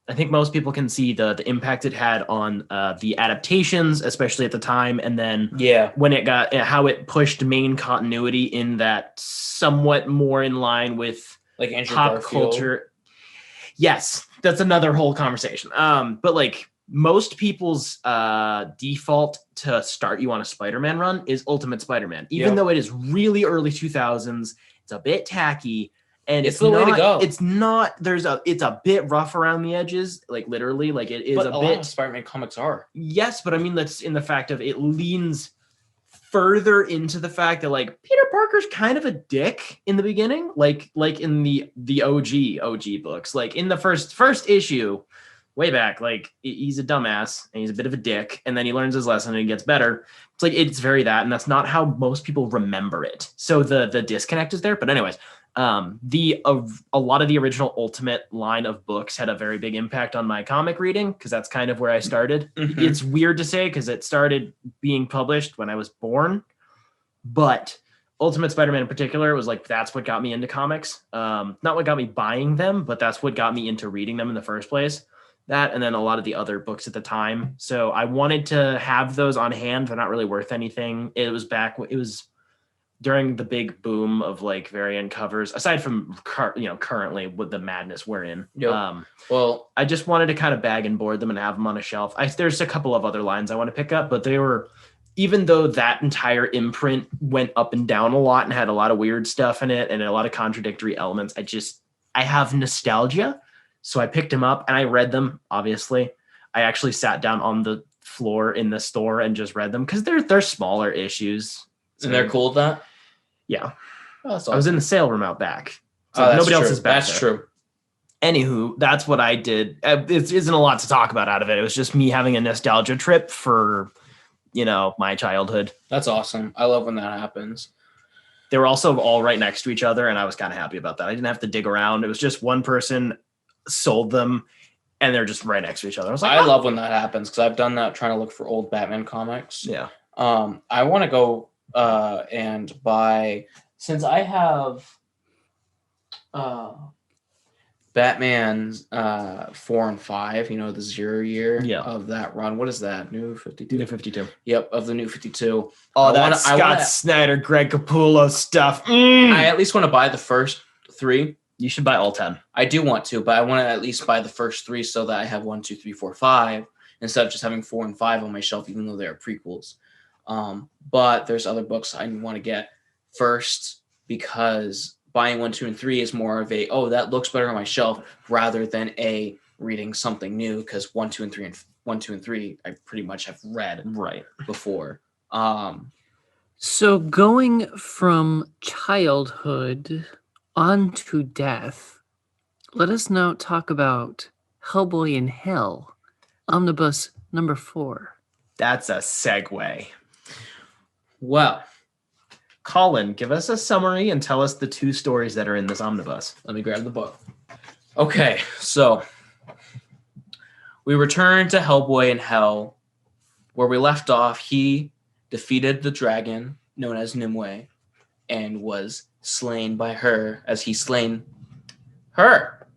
I think most people can see the impact it had on the adaptations, especially at the time, and then when it got how it pushed main continuity in that somewhat more in line with like Andrew pop Garfield. Culture. Yes, that's another whole conversation. But like most people's default to start you on a Spider-Man run is Ultimate Spider-Man, even though it is really early 2000s. It's a bit tacky. And it's the way to go. It's not. It's a bit rough around the edges, like literally, like it is but a lot bit. Of Spider-Man comics are. Yes, but I mean that's in the fact of it leans further into the fact that like Peter Parker's kind of a dick in the beginning, like in the OG books, like in the first issue, way back, like he's a dumbass and he's a bit of a dick, and then he learns his lesson and he gets better. It's like it's very that, and that's not how most people remember it. So the disconnect is there. But anyways. A lot of the original Ultimate line of books had a very big impact on my comic reading because that's kind of where I started. Mm-hmm. It's weird to say because it started being published when I was born, but Ultimate Spider-Man in particular was like that's what got me into comics. Not what got me buying them, but that's what got me into reading them in the first place. That and then a lot of the other books at the time. So I wanted to have those on hand. They're not really worth anything. It was during the big boom of like variant covers, aside from currently with the madness we're in. Yep. Well, I just wanted to kind of bag and board them and have them on a shelf. There's a couple of other lines I want to pick up, but they were, even though that entire imprint went up and down a lot and had a lot of weird stuff in it and a lot of contradictory elements, I have nostalgia. So I picked them up and I read them. Obviously, I actually sat down on the floor in the store and just read them because they're smaller issues. And they're cool with that? Yeah. Oh, that's awesome. I was in the sale room out back. So nobody else is back. That's true. Anywho, that's what I did. It isn't a lot to talk about out of it. It was just me having a nostalgia trip for, my childhood. That's awesome. I love when that happens. They were also all right next to each other, and I was kind of happy about that. I didn't have to dig around. It was just one person sold them and they're just right next to each other. I was like, I love when that happens because I've done that trying to look for old Batman comics. Yeah. I want to go and buy, since I have Batman's 4 and 5, the 0 year of that run. What is that? New 52? New 52. Yep, of the New 52. Oh, that's Scott Snyder, Greg Capullo stuff. I at least want to buy the first 3. You should buy all 10. I do want to, but I want to at least buy the first 3 so that I have 1, 2, 3, 4, 5 instead of just having 4 and 5 on my shelf, even though they're prequels. But there's other books I want to get first because buying 1, 2, and 3 is more of a, that looks better on my shelf rather than reading something new because 1, 2, and 3 I pretty much have read before. So going from childhood on to death, let us now talk about Hellboy in Hell, Omnibus number 4. That's a segue. Well, Colin, give us a summary and tell us the 2 stories that are in this omnibus. Let me grab the book. Okay, so we return to Hellboy in Hell. Where we left off, he defeated the dragon known as Nimue and was slain by her as he slain her.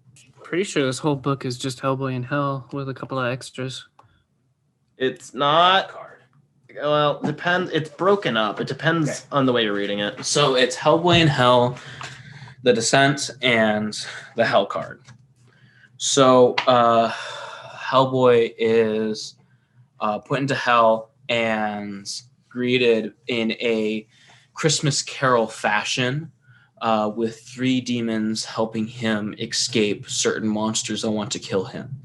Pretty sure this whole book is just Hellboy in Hell with a couple of extras. It's not. Well, depends. It's broken up. It depends on the way you're reading it. So it's Hellboy in Hell, the Descent, and the Hell card. So Hellboy is put into Hell and greeted in a Christmas Carol fashion with 3 demons helping him escape certain monsters that want to kill him.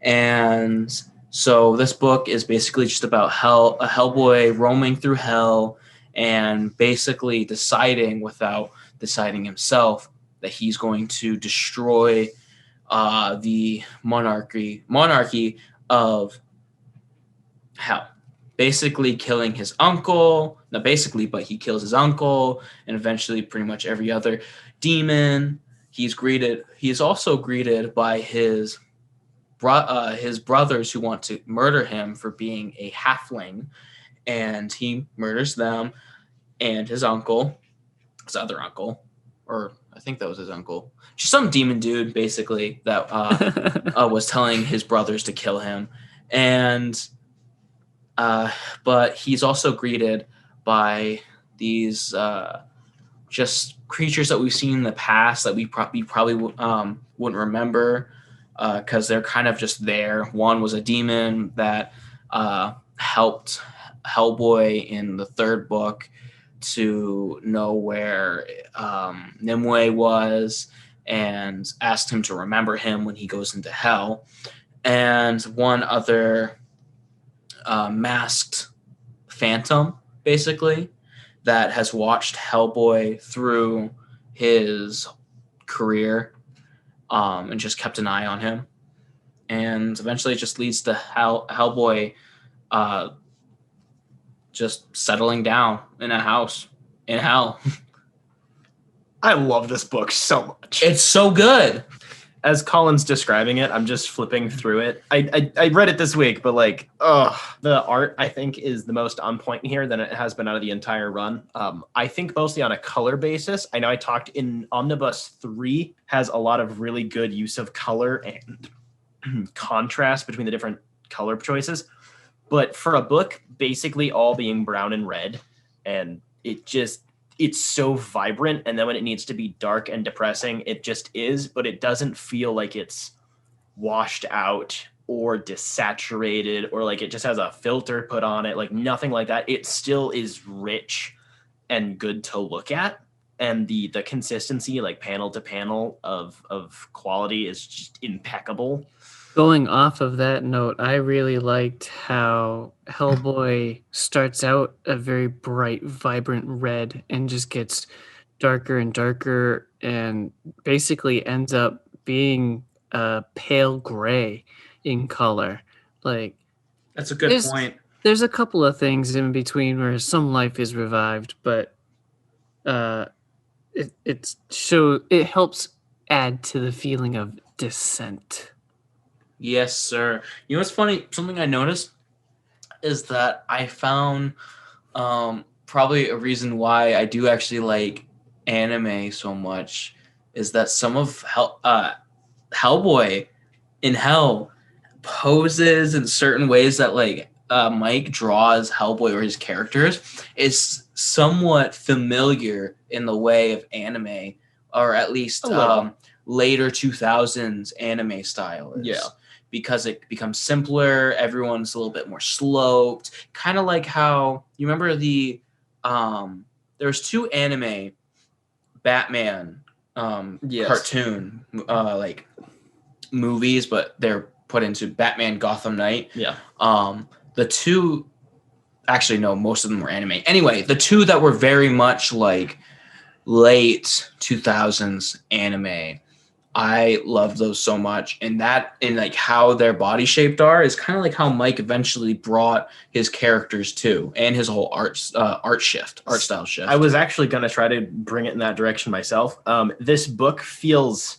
And so this book is basically just about a Hellboy roaming through hell and basically deciding without deciding himself that he's going to destroy the monarchy of hell. Basically killing his uncle, not basically, but he kills his uncle and eventually pretty much every other demon. He is also greeted by his brothers who want to murder him for being a halfling, and he murders them and his uncle, his other uncle, or I think that was his uncle, just some demon dude basically that was telling his brothers to kill him. And but he's also greeted by these just creatures that we've seen in the past that we probably wouldn't remember because they're kind of just there. One was a demon that helped Hellboy in the 3rd book to know where Nimue was and asked him to remember him when he goes into hell. And one other masked phantom, basically, that has watched Hellboy through his career and just kept an eye on him. And eventually it just leads to Hellboy just settling down in a house in hell. I love this book so much. It's so good. As Colin's describing it, I'm just flipping through it. I read it this week, but the art I think is the most on point here than it has been out of the entire run. I think mostly on a color basis. I know I talked in Omnibus 3 has a lot of really good use of color and contrast between the different color choices. But for a book basically all being brown and red, and it's so vibrant, and then when it needs to be dark and depressing, it just is, but it doesn't feel like it's washed out or desaturated or like it just has a filter put on it, like nothing like that. It still is rich and good to look at, and the consistency, like panel to panel of quality, is just impeccable. Going off of that note, I really liked how Hellboy starts out a very bright, vibrant red and just gets darker and darker and basically ends up being a pale gray in color. Like, that's a good point. There's a couple of things in between where some life is revived, but it helps add to the feeling of descent. Yes, sir. You know what's funny? Something I noticed is that I found probably a reason why I do actually like anime so much is that some of Hellboy in Hell poses in certain ways that like Mike draws Hellboy or his characters is somewhat familiar in the way of anime, or at least A little. later 2000s anime style is. Yeah. Because it becomes simpler, everyone's a little bit more sloped. Kind of like how you remember there's two anime Batman Yes. cartoon like movies, but they're put into Batman Gotham Knight. Yeah. The two, actually no, most of them were anime. Anyway, the two that were very much like late 2000s anime, I love those so much. And that, and like how their body shaped are, is kind of like how Mike eventually brought his characters to, and his whole art style shift. I was actually going to try to bring it in that direction myself. This book feels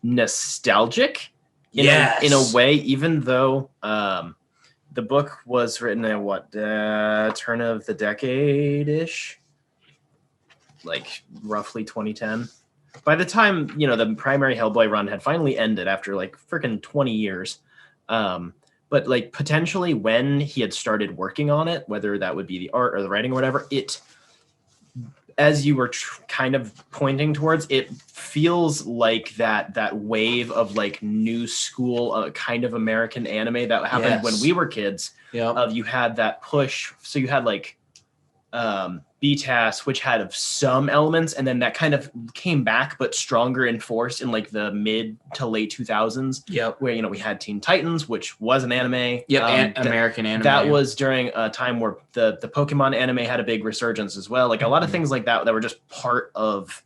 nostalgic in a way, even though the book was written in turn of the decade-ish, like roughly 2010. By the time, the primary Hellboy run had finally ended after like freaking 20 years. But like potentially when he had started working on it, whether that would be the art or the writing or whatever, as you were kind of pointing towards, it feels like that wave of like new school kind of American anime that happened when we were kids. Yeah. You had that push. So you had like BTAS, which had some elements, and then that kind of came back but stronger in force in like the mid to late 2000s. Yep. Where we had Teen Titans, which was an anime. Yep. American anime. That was during a time where the Pokemon anime had a big resurgence as well. Like a lot of things like that were just part of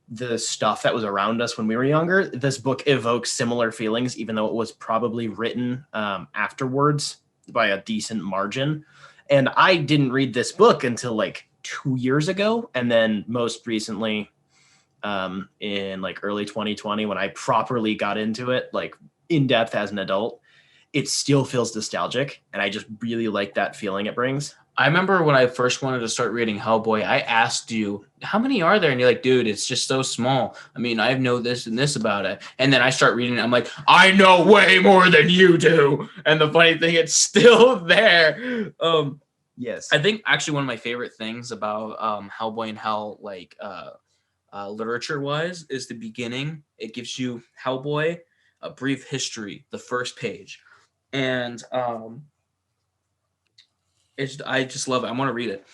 the stuff that was around us when we were younger. This book evokes similar feelings, even though it was probably written afterwards by a decent margin. And I didn't read this book until like 2 years ago. And then most recently in like early 2020, when I properly got into it, like in depth as an adult, it still feels nostalgic. And I just really like that feeling it brings. I remember when I first wanted to start reading Hellboy, I asked you, how many are there? And you're like, dude, it's just so small. I mean, I know this and this about it. And then I start reading it. I'm like, I know way more than you do. And the funny thing, it's still there. Yes. I think actually one of my favorite things about Hellboy and Hell, like literature-wise, is the beginning. It gives you Hellboy, a brief history, the first page. And I just love it. I want to read it.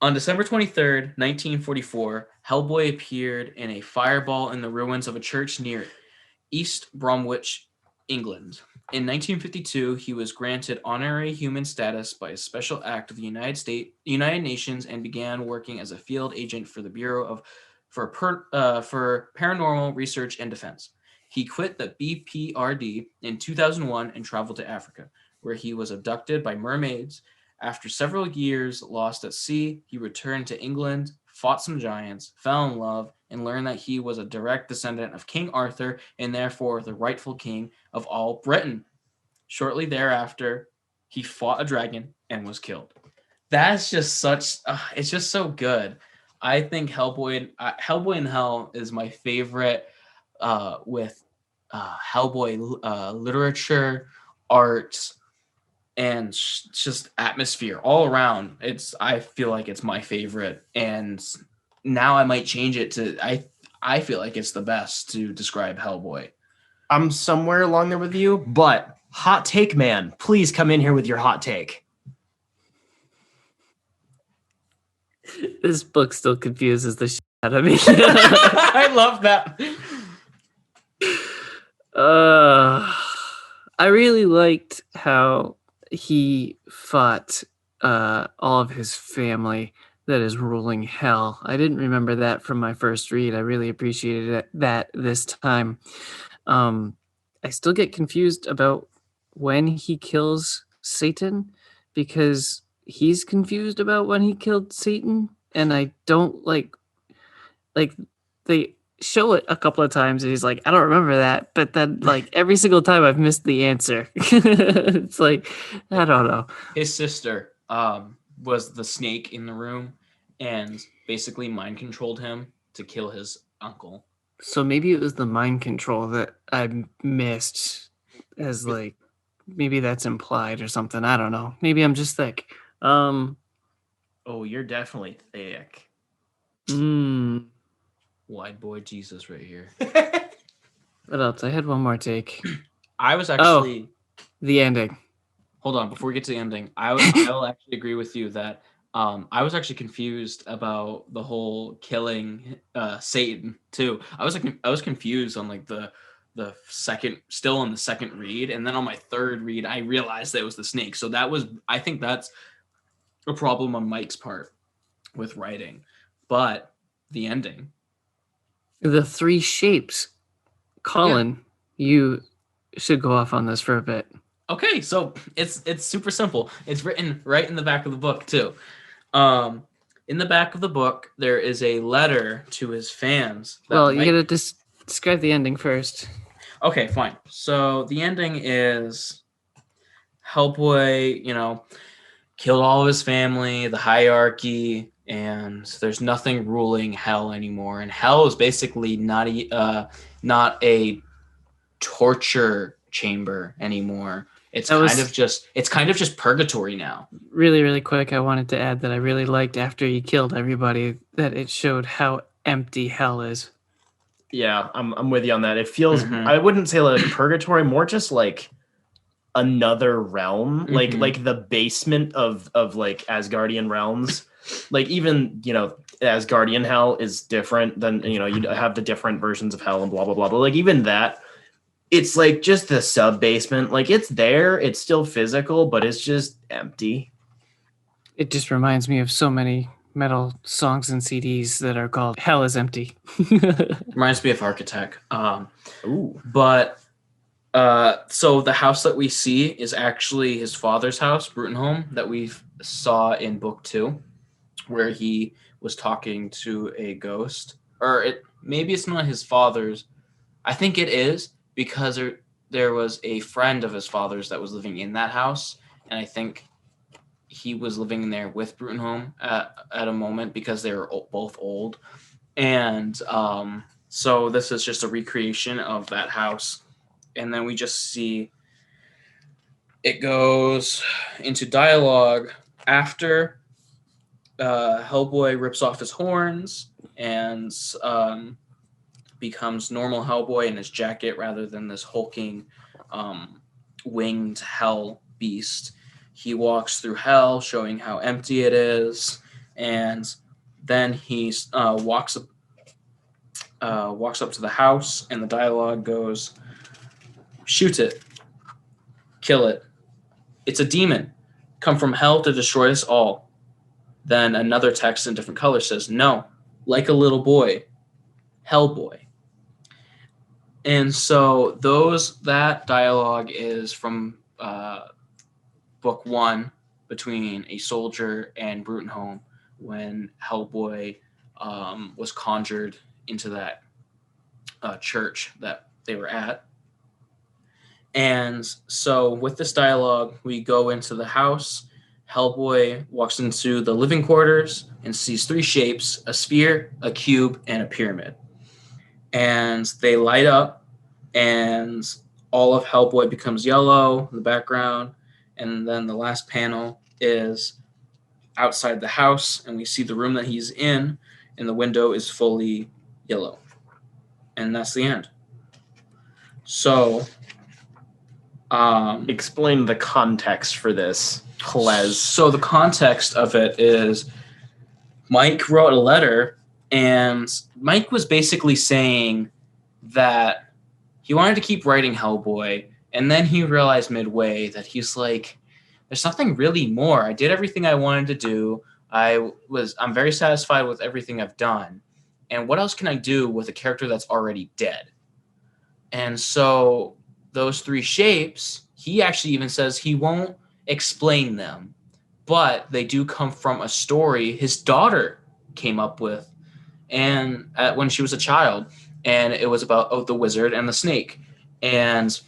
On December 23rd, 1944, Hellboy appeared in a fireball in the ruins of a church near East Bromwich, England. In 1952, he was granted honorary human status by a special act of the United Nations and began working as a field agent for the Bureau for Paranormal Research and Defense. He quit the BPRD in 2001 and traveled to Africa, where he was abducted by mermaids. After several years lost at sea, he returned to England, fought some giants, fell in love, and learned that he was a direct descendant of King Arthur and therefore the rightful king of all Britain. Shortly thereafter, he fought a dragon and was killed. That's just it's just so good. I think Hellboy in Hell is my favorite with Hellboy literature, art, and just atmosphere all around. I feel like it's my favorite, and now I might change it to I feel like it's the best to describe Hellboy. I'm somewhere along there with you, but hot take man, please come in here with your hot take. This book still confuses the shit out of me. I love that. I really liked how he fought all of his family that is ruling hell. I didn't remember that from my first read. I really appreciated that this time. I still get confused about when he kills Satan, because he's confused about when he killed Satan, and I don't like they show it a couple of times and he's like, I don't remember that. But then like every single time I've missed the answer. It's like, I don't know. His sister was the snake in the room and basically mind controlled him to kill his uncle. So maybe it was the mind control that I missed as like, maybe that's implied or something. I don't know. Maybe I'm just thick. Oh, you're definitely thick. Wide boy Jesus right here. What else? I had one more take. I was actually... The ending. Hold on, before we get to the ending, I will actually agree with you that I was actually confused about the whole killing Satan too. I was confused on like the second, still on the second read, and then on my third read, I realized that it was the snake. So I think that's a problem on Mike's part with writing, but the ending. The three shapes. Colin, you should go off on this for a bit. Okay, so it's super simple. It's written right in the back of the book too. In the back of the book, there is a letter to his fans. Well, you gotta describe the ending first. Okay, fine. So the ending is Hellboy, killed all of his family, the hierarchy, and there's nothing ruling hell anymore. And hell is basically not a torture chamber anymore. It's kind of just purgatory now. Really, really quick, I wanted to add that I really liked after he killed everybody that it showed how empty hell is. Yeah, I'm with you on that. It feels I wouldn't say like purgatory, more just like another realm, like the basement of like Asgardian realms. Like even, Asgardian hell is different than, you have the different versions of hell and blah blah blah. But like even that, it's like just the sub basement. Like it's there, it's still physical, but it's just empty. It just reminds me of so many metal songs and CDs that are called Hell is Empty. Reminds me of Architect. Ooh. But so the house that we see is actually his father's house, Brutenholm, that we saw in book 2, where he was talking to a ghost. Or maybe it's not his father's. I think it is, because there was a friend of his father's that was living in that house, and I think he was living in there with Brutenholm at a moment because they were both old. And so this is just a recreation of that house. And then we just see it goes into dialogue after Hellboy rips off his horns and becomes normal Hellboy in his jacket rather than this hulking winged hell beast. He walks through hell, showing how empty it is, and then he walks up to the house, and the dialogue goes, "Shoot it, kill it. It's a demon, come from hell to destroy us all." Then another text in different colors says, "No, like a little boy, Hellboy." And so that dialogue is from book 1 between a soldier and Brutenholm when Hellboy was conjured into that church that they were at. And so with this dialogue, we go into the house. Hellboy walks into the living quarters and sees 3 shapes: a sphere, a cube, and a pyramid. And they light up, and all of Hellboy becomes yellow in the background. And then the last panel is outside the house, and we see the room that he's in, and the window is fully yellow. And that's the end. So, explain the context for this, please. So the context of it is Mike wrote a letter, and Mike was basically saying that he wanted to keep writing Hellboy, and then he realized midway that he's like, there's nothing really more. I did everything I wanted to do. I'm very satisfied with everything I've done. And what else can I do with a character that's already dead? And so those 3 shapes, he actually even says he won't explain them, but they do come from a story his daughter came up with and when she was a child. and it was about the wizard and the snake. And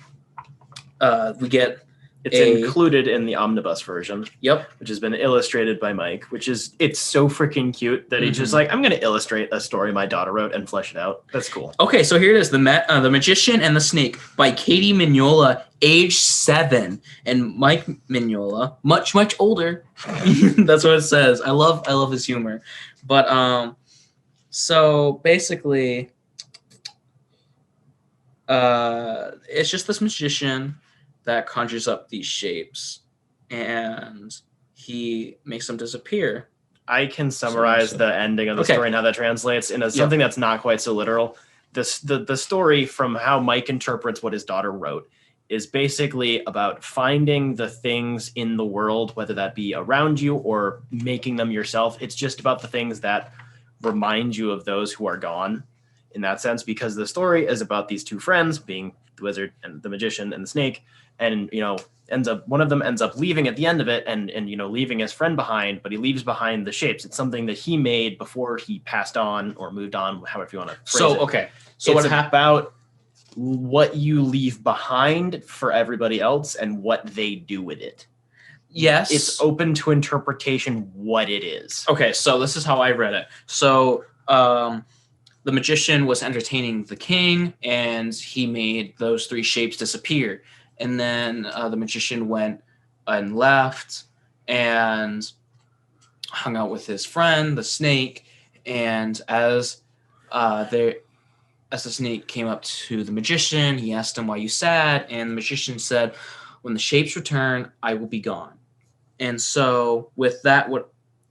we get It's included in the omnibus version, yep. which has been illustrated by Mike, it's so freaking cute that he's just like, I'm going to illustrate a story my daughter wrote and flesh it out. That's cool. Okay, so here it is, The Magician and the Snake by Katie Mignola, age 7, and Mike Mignola, much older. That's what it says. I love his humor. But so basically, it's just this magician that conjures up these shapes, and he makes them disappear. I can summarize the ending of the story and how that translates into something that's not quite so literal. The story, from how Mike interprets what his daughter wrote, is basically about finding the things in the world, whether that be around you or making them yourself. It's just about the things that remind you of those who are gone, in that sense, because the story is about these two friends, being the wizard and the magician and the snake. And, one of them ends up leaving at the end of it and leaving his friend behind, but he leaves behind the shapes. It's something that he made before he passed on or moved on, however you want to phrase it. Okay. So it's about what you leave behind for everybody else and what they do with it. Yes. It's open to interpretation what it is. Okay, so this is how I read it. So the magician was entertaining the king, and he made those 3 shapes disappear. And then the magician went and left and hung out with his friend, the snake. And as the snake came up to the magician, he asked him, "Why you sad?" And the magician said, "When the shapes return, I will be gone." And so with that,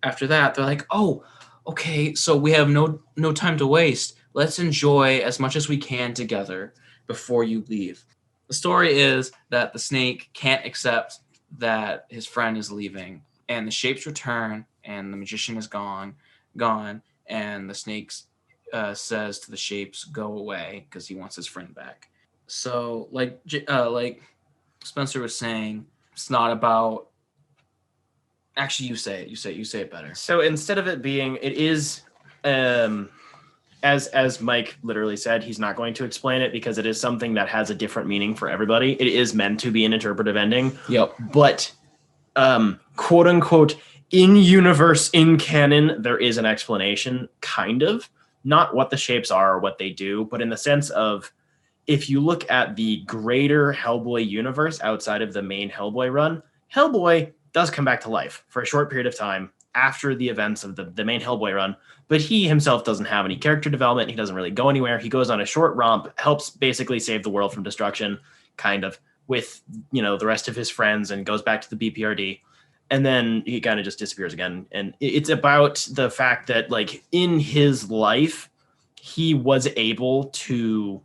after that, they're like, "Oh, okay, so we have no time to waste. Let's enjoy as much as we can together before you leave." The story is that the snake can't accept that his friend is leaving, and the shapes return, and the magician is gone, and the snake says to the shapes, "Go away," because he wants his friend back. So, like Spencer was saying, it's not about. Actually, you say it better. So instead of it being, it is, as Mike literally said, he's not going to explain it because it is something that has a different meaning for everybody. It is meant to be an interpretive ending. Yep. But, quote unquote, in universe, in canon, there is an explanation, kind of. Not what the shapes are or what they do, but in the sense of, if you look at the greater Hellboy universe outside of the main Hellboy run, Hellboy does come back to life for a short period of time after the events of the main Hellboy run, but he himself doesn't have any character development. He doesn't really go anywhere. He goes on a short romp, helps basically save the world from destruction, kind of, with, the rest of his friends, and goes back to the BPRD. And then he kind of just disappears again. And it's about the fact that, like, in his life, he was able to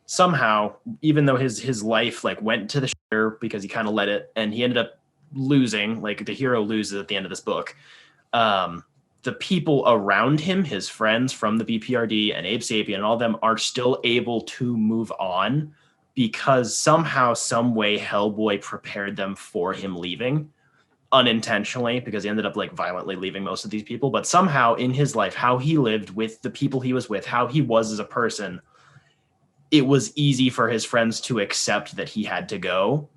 somehow, even though his life, like, went to the shitter because he kind of let it, and he ended up losing, like the hero loses at the end of this book. The people around him, his friends from the BPRD and Abe Sapien and all of them, are still able to move on because somehow, some way, Hellboy prepared them for him leaving unintentionally, because he ended up like violently leaving most of these people. But somehow in his life, how he lived with the people he was with, how he was as a person, it was easy for his friends to accept that he had to go.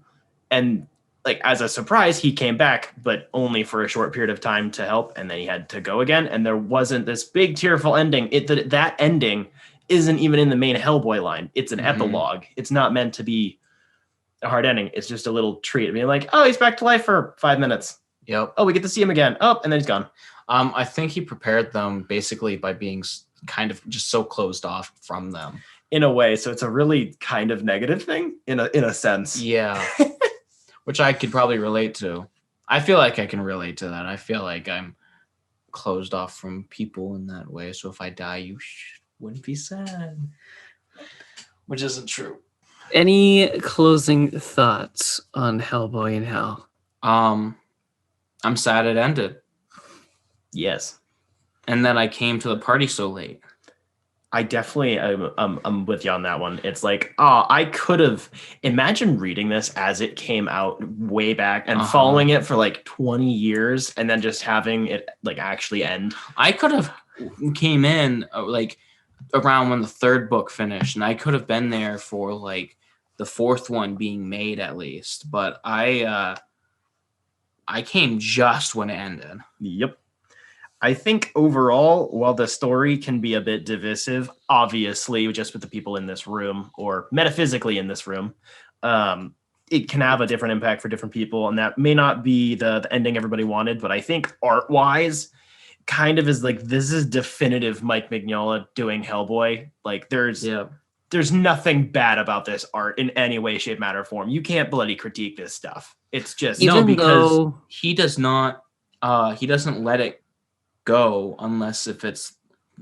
And like, as a surprise, he came back, but only for a short period of time to help, and then he had to go again. And there wasn't this big tearful ending. That ending isn't even in the main Hellboy line. It's an epilogue. It's not meant to be a hard ending. It's just a little treat. I mean, like, oh, he's back to life for 5 minutes. Yep. Oh, we get to see him again. Oh, and then he's gone. I think he prepared them basically by being kind of just so closed off from them. In a way. So it's a really kind of negative thing in a sense. Yeah. Which I could probably relate to. I feel like I can relate to that. I feel like I'm closed off from people in that way. So if I die, you wouldn't be sad. Which isn't true. Any closing thoughts on Hellboy in Hell? I'm sad it ended. Yes. And then I came to the party so late. I definitely, I'm with you on that one. It's like, oh, I could have, imagine reading this as it came out way back and following it for like 20 years and then just having it like actually end. I could have came in like around when the third book finished, and I could have been there for like the fourth one being made at least. But I came just when it ended. Yep. I think overall, while the story can be a bit divisive, obviously, just with the people in this room or metaphysically in this room, it can have a different impact for different people. And that may not be the ending everybody wanted, but I think art-wise, kind of is like, this is definitive Mike Mignola doing Hellboy. Like, there's nothing bad about this art in any way, shape, matter, form. You can't bloody critique this stuff. It's just Though he does not, he doesn't let it go unless if it's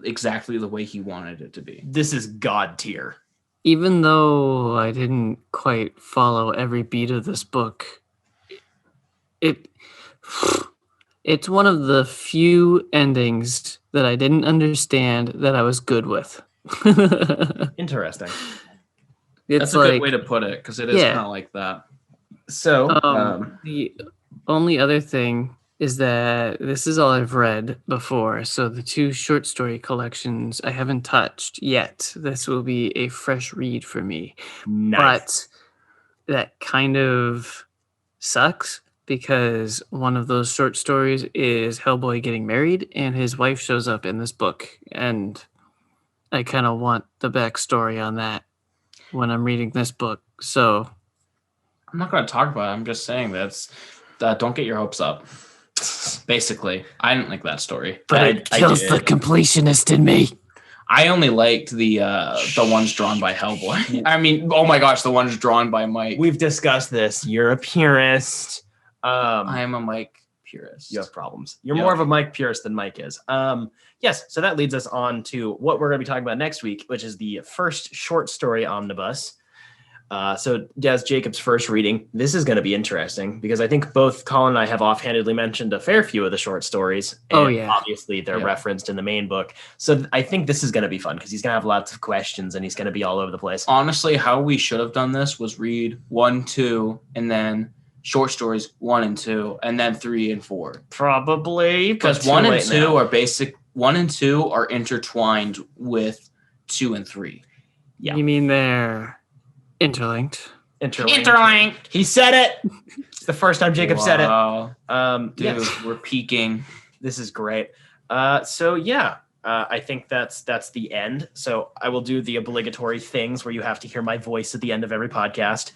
exactly the way he wanted it to be. This is God tier. even though I didn't quite follow every beat of this book, it's one of the few endings that I didn't understand that I was good with. Interesting. That's a good way to put it, because it is kind of like that. So the only other thing is that this is all I've read before. So the 2 short story collections I haven't touched yet. This will be a fresh read for me. nice. But that kind of sucks because one of those short stories is Hellboy getting married and his wife shows up in this book. And I kind of want the backstory on that when I'm reading this book. So I'm not going to talk about it. I'm just saying don't get your hopes up. Basically, I didn't like that story. but it kills the completionist in me. I only liked the ones drawn by Hellboy. I mean, oh my gosh, the ones drawn by Mike. We've discussed this. You're a purist. I am a Mike purist. You have problems. You're more of a Mike purist than Mike is. Yes, so that leads us on to what we're going to be talking about next week, which is the first short story omnibus. So as Jacob's first reading, this is going to be interesting because I think both Colin and I have offhandedly mentioned a fair few of the short stories. And obviously they're referenced in the main book. So I think this is going to be fun because he's going to have lots of questions and he's going to be all over the place. Honestly, how we should have done this was read 1, 2, and then short stories 1 and 2, and then 3 and 4. Probably. Because 1 and 2 are basic. 1 and 2 are intertwined with 2 and 3. Yeah. You mean they're interlinked? Interlinked. He said it. It's the first time Jacob said it. Dude, we're peaking. This is great. So yeah, I think that's the end. So I will do the obligatory things where you have to hear my voice at the end of every podcast.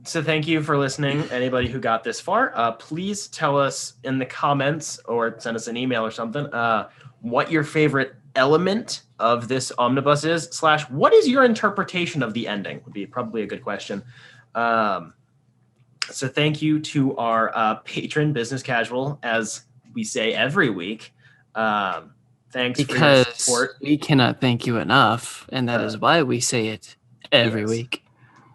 So thank you for listening. Anybody who got this far, please tell us in the comments or send us an email or something what your favorite element of this omnibus is / what is your interpretation of the ending would be probably a good question. So thank you to our patron Business Casual, as we say every week. Thanks for your support. We cannot thank you enough, and that is why we say it every week.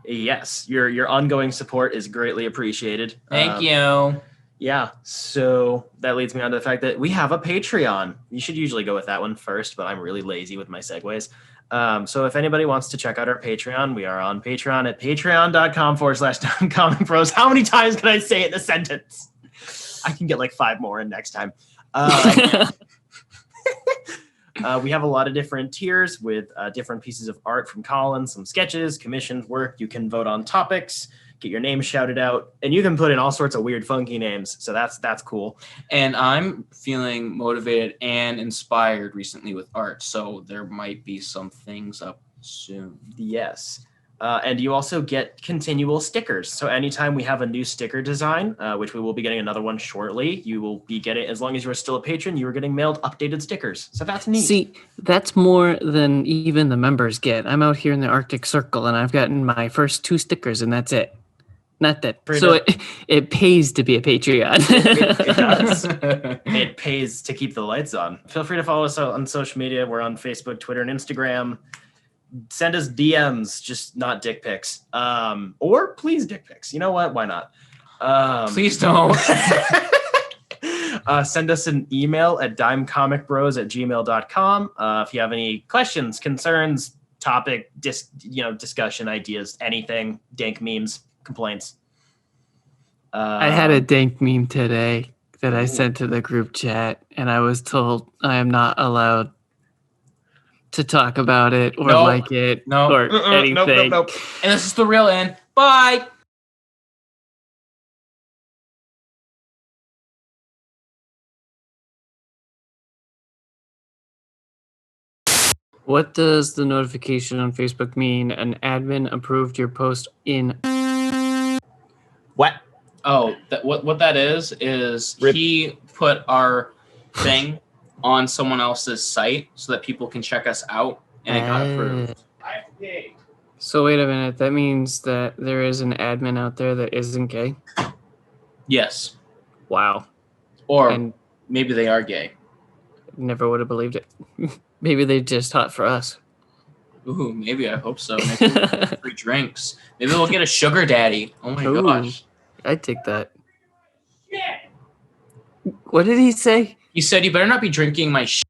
Yes, your ongoing support is greatly appreciated. Thank you. Yeah, so that leads me on to the fact that we have a Patreon. You should usually go with that one first, but I'm really lazy with my segues. So if anybody wants to check out our Patreon, we are on Patreon at patreon.com/dimecomicbros. How many times can I say it in a sentence? I can get like 5 more in next time. We have a lot of different tiers with different pieces of art from Colin, some sketches, commissioned work. You can vote on topics, get your name shouted out, and you can put in all sorts of weird, funky names. So that's cool. And I'm feeling motivated and inspired recently with art, so there might be some things up soon. Yes. And you also get continual stickers. So anytime we have a new sticker design, which we will be getting another one shortly, you will be getting, as long as you are still a patron, you are getting mailed updated stickers. So that's neat. See, that's more than even the members get. I'm out here in the Arctic Circle, and I've gotten my first 2 stickers, and that's it. Not that. So it pays to be a Patreon. It does. It pays to keep the lights on. Feel free to follow us on social media. We're on Facebook, Twitter, and Instagram. Send us DMs, just not dick pics. Or please dick pics. You know what? Why not? Please don't. Send us an email at dimecomicbros@gmail.com. If you have any questions, concerns, topic, discussion ideas, anything, dank memes, complaints. I had a dank meme today that I sent to the group chat, and I was told I am not allowed to talk about it or Nope. like it Nope. or anything. Nope. And this is the real end. Bye. What does the notification on Facebook mean? An admin approved your post in. What? Oh, what that is Rip. he put our thing on someone else's site so that people can check us out, and it got approved. So wait a minute. That means that there is an admin out there that isn't gay. Yes. Wow. Or And maybe they are gay. never would have believed it. Maybe they just hot for us. Ooh, maybe. I hope so. Maybe we'll get free drinks. Maybe we'll get a sugar daddy. Oh my Ooh. gosh. I'd take that. What did he say? He said, you better not be drinking my shit,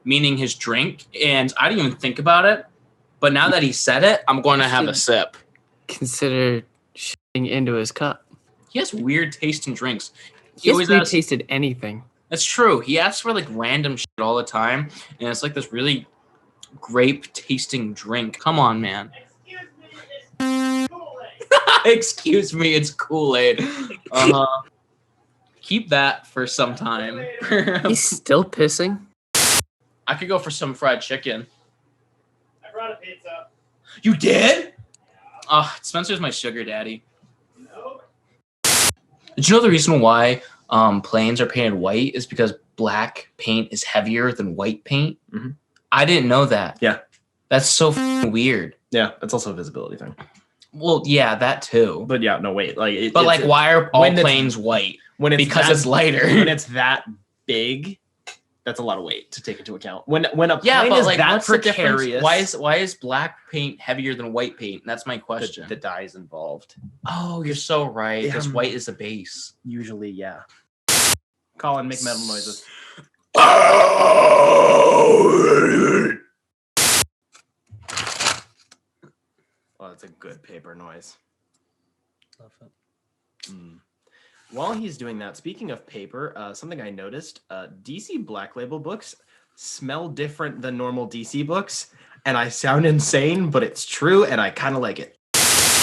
meaning his drink. And I didn't even think about it. But now that he said it, I'm going to have a sip. Consider shitting into his cup. He has weird taste in drinks. He always hasn't asks- tasted anything. That's true. He asks for like random shit all the time. And it's like this really grape tasting drink. Come on, man. Excuse me, it's Kool-Aid. Keep that for some time. He's still pissing. I could go for some fried chicken. I brought a pizza. You did? Spencer's my sugar daddy. No. Did you know the reason why planes are painted white is because black paint is heavier than white paint? Mhm. I didn't know that. Yeah. That's so weird. Yeah, it's also a visibility thing. Well, yeah, that too. But yeah, no, wait. Why are all planes white? When it's Because that, it's lighter. When it's that big, that's a lot of weight to take into account. When a plane Yeah, but is like, that what's the difference? precarious, Why is black paint heavier than white paint? That's my question. the dye's involved? Oh, you're so right. Because Yeah. white is the base. Usually, yeah. Colin, make metal noises. Well, that's a good paper noise. Love it. While he's doing that, speaking of paper, something I noticed, DC Black Label books smell different than normal DC books, and I sound insane, but it's true, and I kind of like it.